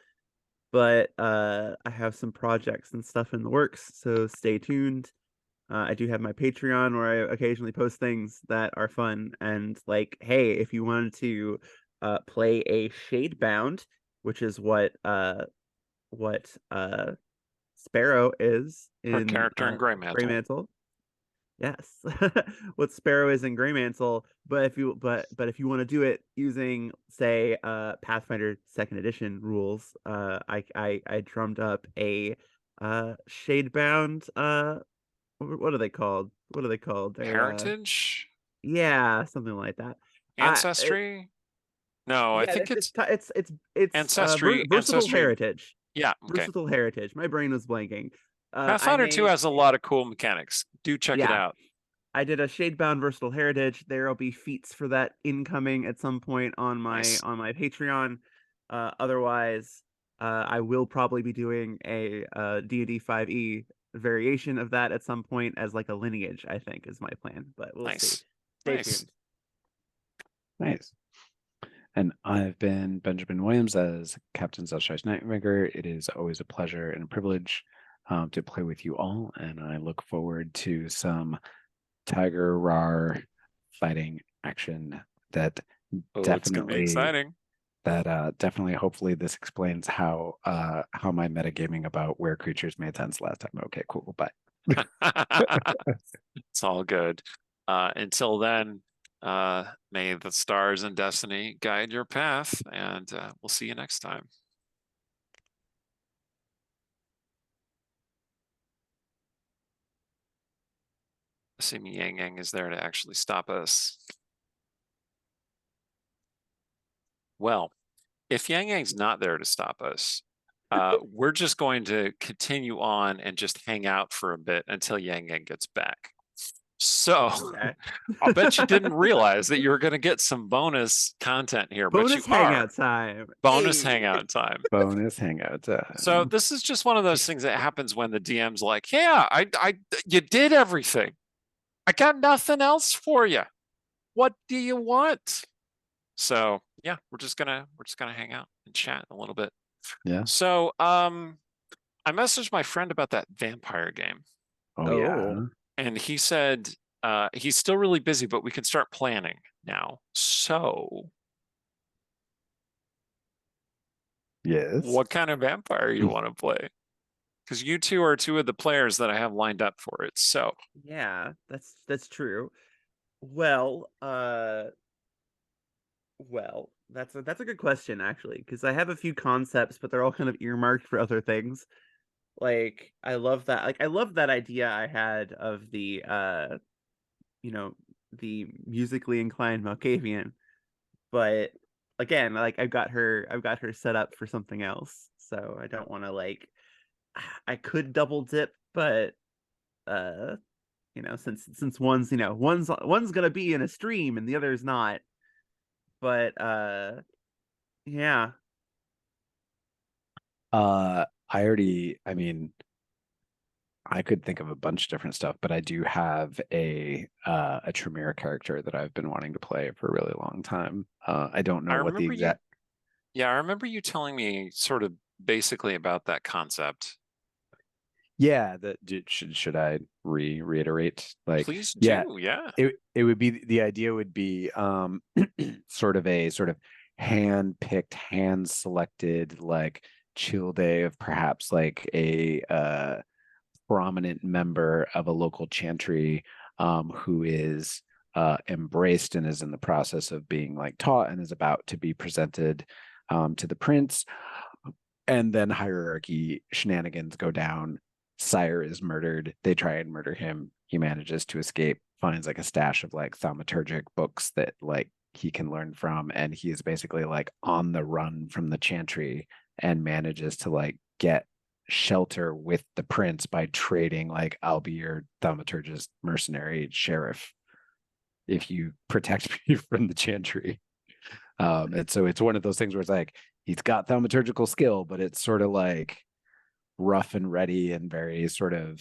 but I have some projects and stuff in the works, so stay tuned. I do have my Patreon where I occasionally post things that are fun, and like, hey, if you wanted to play a Shadebound, which is what Sparrow is Her in character in Greymantle. Greymantle. Yes, what Sparrow is in Greymantle, but if you want to do it using, say, Pathfinder Second Edition rules, I drummed up a Shadebound. What are they called? What are they called? They're Heritage? yeah, something like that. Ancestry? No, I Yeah, think it's versatile Ancestry. heritage. Yeah, okay. Versatile heritage. My brain was blanking. Pathfinder 2 has a lot of cool mechanics. Do check it out. I did a Shadebound Versatile Heritage. There will be feats for that incoming at some point on my Nice. Patreon. Otherwise, I will probably be doing a D&D 5e variation of that at some point as like a lineage, I think is my plan. But we'll see. Nice. Stay Nice. tuned. Nice. And I've been Benjamin Williams as Captain Zelshai's Ninefinger. It is always a pleasure and a privilege to play with you all, and I look forward to some Tiger Rar fighting action that Oh, it's gonna be definitely exciting. definitely hopefully this explains how my metagaming about where creatures made sense last time. Okay, cool. Bye. It's all good. Until then, may the stars and destiny guide your path, and we'll see you next time. Assuming Yang Yang is there to actually stop us. Well, if Yang Yang's not there to stop us, we're just going to continue on and just hang out for a bit until Yang Yang gets back. So Okay. I'll bet you didn't realize that you were going to get some bonus content here, but Bonus you are. hangout time. Bonus Hey. hangout time. Bonus hangout time. So this is just one of those things that happens when the DM's like, yeah, you did everything. I got nothing else for you. What do you want? So yeah, we're just gonna hang out and chat a little bit. Yeah. So I messaged my friend about that vampire game, Oh yeah. and he said he's still really busy, but we can start planning now. So Yes. what kind of vampire you want to play? Because you two are two of the players that I have lined up for it. So Yeah, that's true. Well, that's a good question actually, because I have a few concepts, but they're all kind of earmarked for other things. Like I love that idea I had of the the musically inclined Malkavian, but again, like I've got her set up for something else, so I don't want to like I could double dip, but since one's gonna be in a stream and the other is not, but yeah. I mean, I could think of a bunch of different stuff, but I do have a Tremere character that I've been wanting to play for a really long time. I don't know what the exact. Yeah, I remember you telling me sort of basically about that concept. Yeah, that should I reiterate? Like, please do. Yeah. It would be, the idea would be sort of hand-picked, hand-selected, like chill day of perhaps like a prominent member of a local chantry who is embraced and is in the process of being like taught and is about to be presented to the prince, and then hierarchy shenanigans go down. Sire is murdered. They try and murder him. He manages to escape, finds like a stash of like thaumaturgic books that like he can learn from, and he is basically like on the run from the chantry and manages to like get shelter with the prince by trading like, I'll be your thaumaturgist mercenary sheriff if you protect me from the chantry. And so it's one of those things where it's like he's got thaumaturgical skill, but it's sort of like rough and ready and very sort of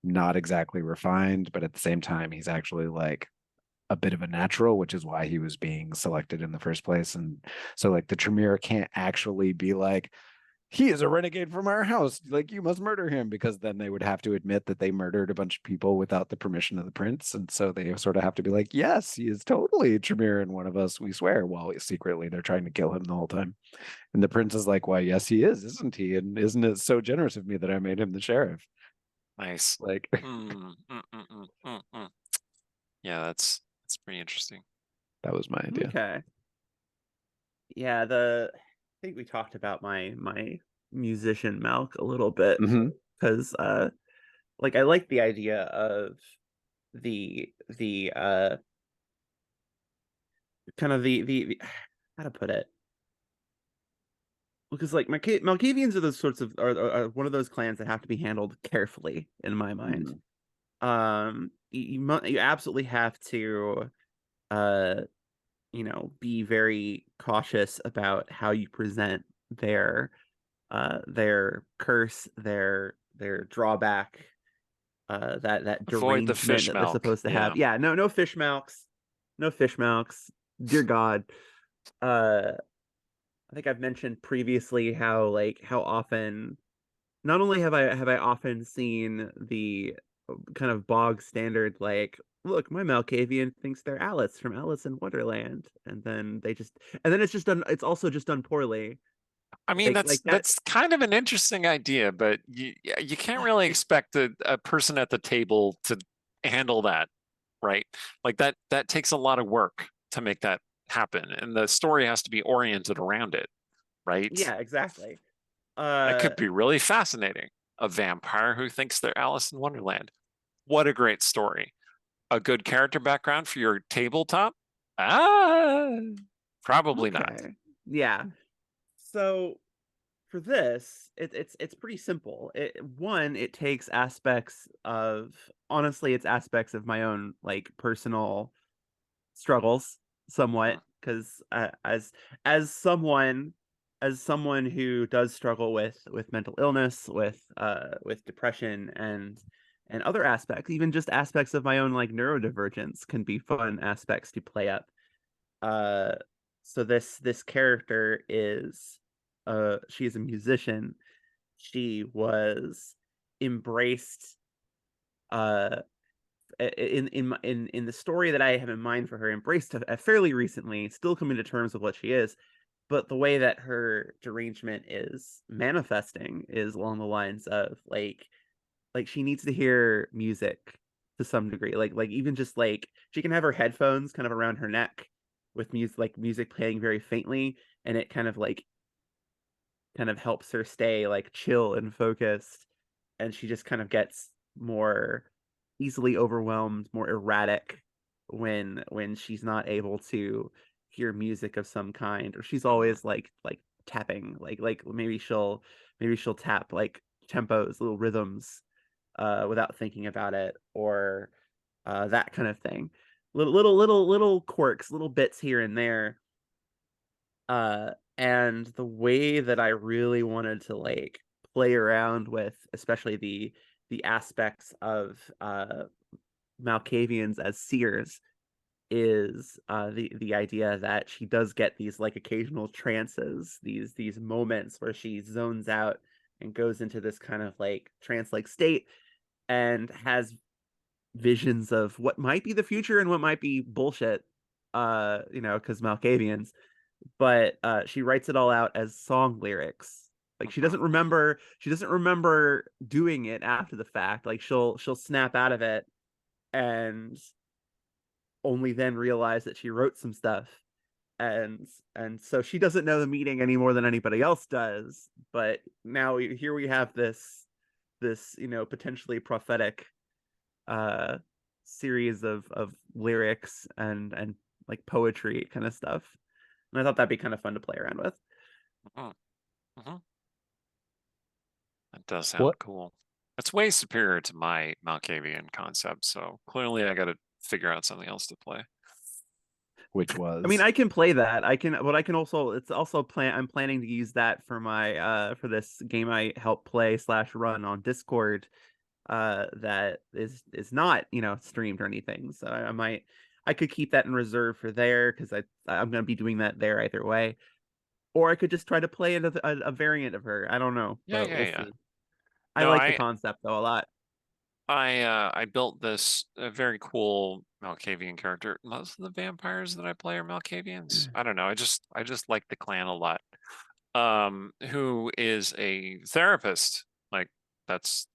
not exactly refined, but at the same time he's actually like a bit of a natural, which is why he was being selected in the first place. And so like the Tremere can't actually be like, he is a renegade from our house, like you must murder him, because then they would have to admit that they murdered a bunch of people without the permission of the prince. And so they sort of have to be like, yes, he is totally Tremere and one of us, we swear, while secretly they're trying to kill him the whole time. And the prince is like, why, yes, he is, isn't he? And isn't it so generous of me that I made him the sheriff? Nice. Like yeah, that's pretty interesting. That was my idea. Okay. Yeah, I think we talked about my musician Malk a little bit, because like I like the idea of the kind of the how to put it, because like Malkavians are those sorts of are one of those clans that have to be handled carefully in my mind. You absolutely have to be very cautious about how you present their curse, their drawback, that Avoid the derangement fish that milk. they're supposed to have. Yeah, no fish milks. no fish mouths. Dear God. I think I've mentioned previously how how often not only have I often seen the kind of bog standard like, look, my Malkavian thinks they're Alice from Alice in Wonderland, and then it's just done, it's also just done poorly. I mean, Like that. that's kind of an interesting idea, but you can't really expect a person at the table to handle that, right? Like that takes a lot of work to make that happen, and the story has to be oriented around it, right? Yeah, exactly. That Uh could be really fascinating. A vampire who thinks they're Alice in Wonderland. What a great story. A good character background for your tabletop? Ah, probably not. okay. Yeah. So for this, it's pretty simple. It takes aspects of, honestly, it's aspects of my own like personal struggles somewhat, Mhm. because as someone as someone who does struggle with mental illness, with depression and other aspects, even just aspects of my own like neurodivergence can be fun aspects to play up. uh so this character is, she is a musician. She was embraced, uh in the story that I have in mind for her, embraced fairly recently, still coming to terms with what she is. But the way that her derangement is manifesting is along the lines of like she needs to hear music to some degree. Like even just like she can have her headphones kind of around her neck with music playing very faintly, and it kind of helps her stay like chill and focused, and she just kind of gets more easily overwhelmed, more erratic when she's not able to hear music of some kind, or she's always like tapping, like maybe she'll tap like tempos, little rhythms, without thinking about it, or that kind of thing. Little quirks, little bits here and there. And the way that I really wanted to like play around with, especially the aspects of Malkavians as seers, is the idea that she does get these like occasional trances, these moments where she zones out and goes into this kind of like trance-like state, and has visions of what might be the future and what might be bullshit, because Malkavians. But she writes it all out as song lyrics. Like Mhm. she doesn't remember doing it after the fact. Like she'll snap out of it and only then realize that she wrote some stuff. And so she doesn't know the meaning any more than anybody else does. But now here we have this potentially prophetic uh series of lyrics and like poetry kind of stuff. And I thought that'd be kind of fun to play around with. Mhm. Mhm. That does What sound cool. It's way superior to my Malkavian concept, so clearly I got to figure out something else to play. which I mean, was I can play that. I can also, it's also I'm planning to use that for my for this game I help play slash run on Discord, that is not, streamed or anything. So I could keep that in reserve for there, because I'm going to be doing that there either way. Or I could just try to play a variant of her. I don't know, Yeah, but yeah, we'll yeah. see. I No, like the concept though a lot. I built this very cool Malkavian character. Most of the vampires that I play are Malkavians. I don't know. I just like the clan a lot. Who is a therapist. Like that's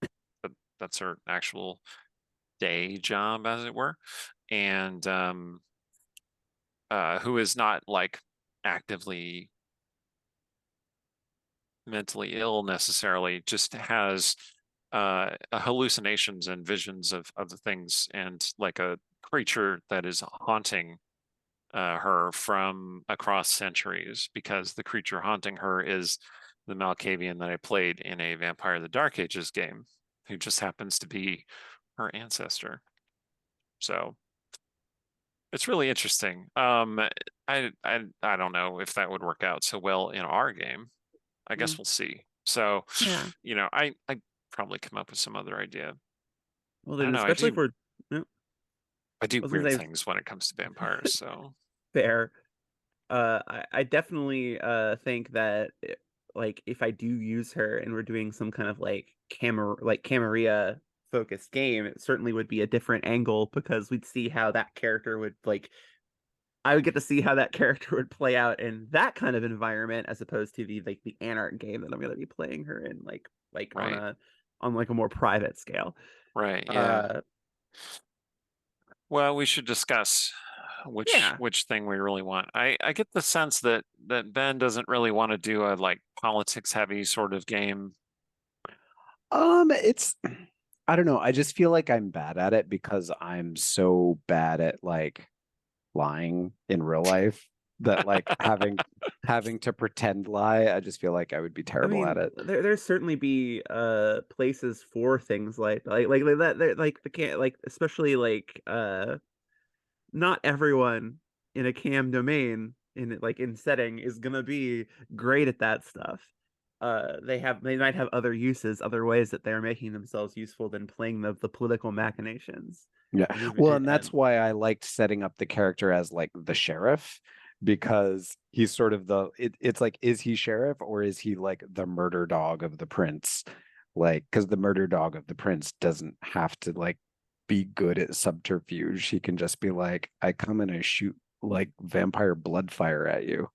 that's her actual day job, as it were. And who is not like actively mentally ill necessarily, just has hallucinations and visions of the things, and like a creature that is haunting her from across centuries, because the creature haunting her is the Malkavian that I played in a Vampire the Dark Ages game, who just happens to be her ancestor. So it's really interesting. I don't know if that would work out so well in our game. I guess Mm, we'll see. So, yeah. I probably come up with some other idea. Well, I then, don't know. I especially do. for, yeah. I do I was gonna weird say things when it comes to vampires, so fair. I definitely think that like if I do use her and we're doing some kind of like Camarilla focused game, it certainly would be a different angle because we'd see how that character would like I would get to see how that character would play out in that kind of environment as opposed to the Anarch game that I'm gonna be playing her in like right, on like a more private scale. right, yeah. Uh Well, we should discuss yeah. which thing we really want. I get the sense that Ben doesn't really want to do a like politics heavy sort of game. It's I don't know. I just feel like I'm bad at it because I'm so bad at like lying in real life that like having to pretend lie, I just feel like I would be I terrible at mean, it. there's certainly be places for things like that like the can like especially like not everyone in a cam domain in setting is gonna be great at that stuff. They might have other uses, other ways that they're making themselves useful than playing the political machinations. Yeah. And Well, and that's why I liked setting up the character as like the sheriff because he's sort of it's like, is he sheriff or is he like the murder dog of the prince? Like, because the murder dog of the prince doesn't have to like be good at subterfuge. He can just be like, I come and I shoot like vampire blood fire at you.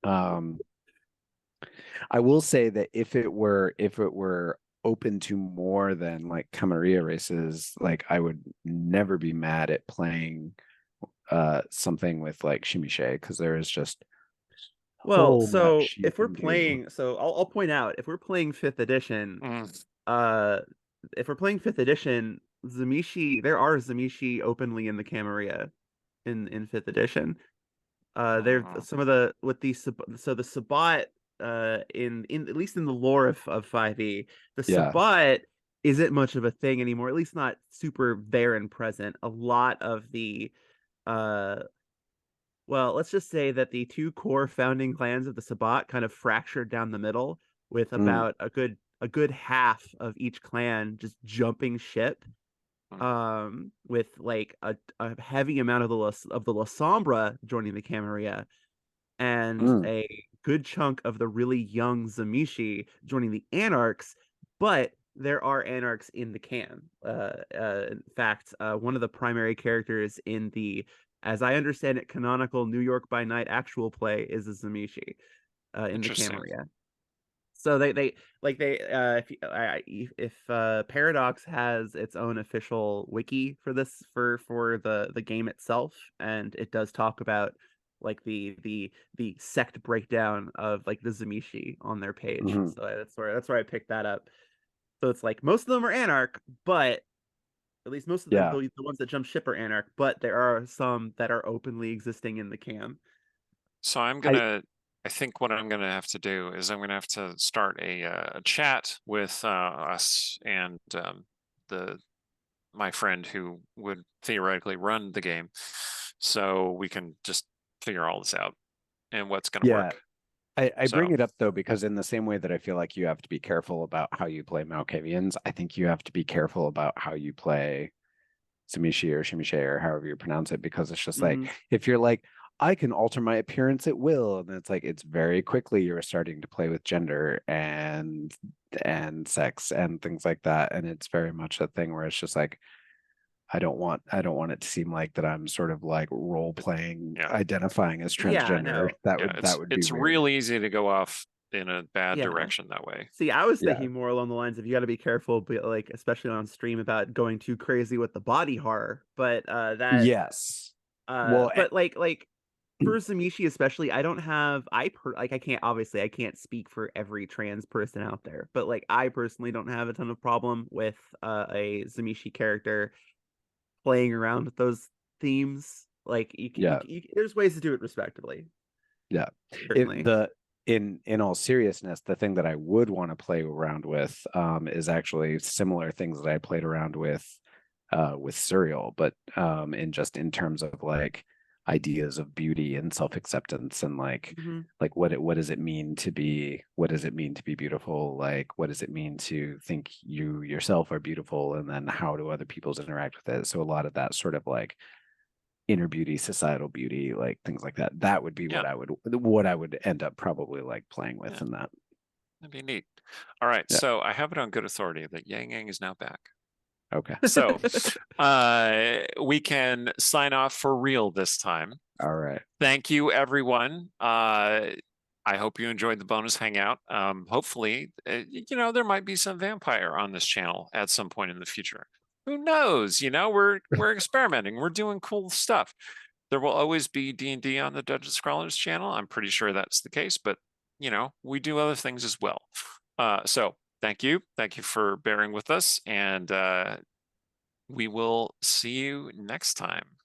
um I will say that if it were open to more than like Camarilla races, like I would never be mad at playing something with like Shimiche because there is just well, so so much you if we're can do. playing, so I'll point out if we're playing fifth edition, Mm, uh, if we're playing fifth edition, Zamishi, there are Zamishi openly in the Camarilla in fifth edition. There mm, some of the with the so the Sabbat in at least in the lore of 5e, the Yeah. Sabbat isn't much of a thing anymore, at least not super there and present. A lot of the uh well, let's just say that the two core founding clans of the Sabbat kind of fractured down the middle with Mm, about a good half of each clan just jumping ship mm, with like a heavy amount of the La Sombra joining the Camarilla and mm, a good chunk of the really young Zamishi joining the Anarchs, but there are Anarchs in the cam. In fact, one of the primary characters in the, as I understand it, canonical New York by Night actual play is a Zamishi in the interesting. Camarilla. So they like they if Paradox has its own official wiki for this for the game itself, and it does talk about like the sect breakdown of like the Zamishi on their page. mhm. So that's where I picked that up. So it's like most of them are Anarch, but at least most of Yeah. the ones that jump ship are Anarch, but there are some that are openly existing in the cam. So I I think what I'm gonna have to do is I'm gonna have to start a chat with us and the my friend who would theoretically run the game, so we can just figure all this out and what's gonna yeah. work. I bring So it up though because in the same way that I feel like you have to be careful about how you play Malkavians, I think you have to be careful about how you play Sumishi or Shimiche or however you pronounce it, because it's just like Mm-hmm. if you're like, I can alter my appearance at will, and it's like it's very quickly you're starting to play with gender and sex and things like that. And it's very much a thing where it's just like I don't want it to seem like that I'm sort of like role playing yeah, identifying as Yeah, transgender. no. That yeah, would that would be it's weird. real easy to go off in a bad Yeah. direction that way. See, I was Yeah. thinking more along the lines of you got to be careful, but like especially on stream about going too crazy with the body horror. But Yes. Well, but like for Zamishi especially, I don't have like I can't speak for every trans person out there, but like I personally don't have a ton of problem with a Zamishi character playing around with those themes. Like yeah. there's ways to do it respectively, Yeah. If certainly. the in all seriousness, the thing that I would want to play around with is actually similar things that I played around with Serial, but in terms of like ideas of beauty and self-acceptance and like Mhm. what does it mean to be beautiful, like what does it mean to think you yourself are beautiful, and then how do other people's interact with it. So a lot of that sort of like inner beauty, societal beauty, like things like that would be Yeah. what I would end up probably like playing with Yeah. in that. That'd be neat. All right, Yeah. so I have it on good authority that Yang Yang is now back. Okay. So we can sign off for real this time. All right. Thank you, everyone. I hope you enjoyed the bonus hangout. Hopefully, you know, there might be some vampire on this channel at some point in the future. Who knows? You know, we're experimenting. We're doing cool stuff. There will always be D&D on the Dungeon Scrollers channel. I'm pretty sure that's the case, but you know, we do other things as well. So thank you. Thank you for bearing with us, and we will see you next time.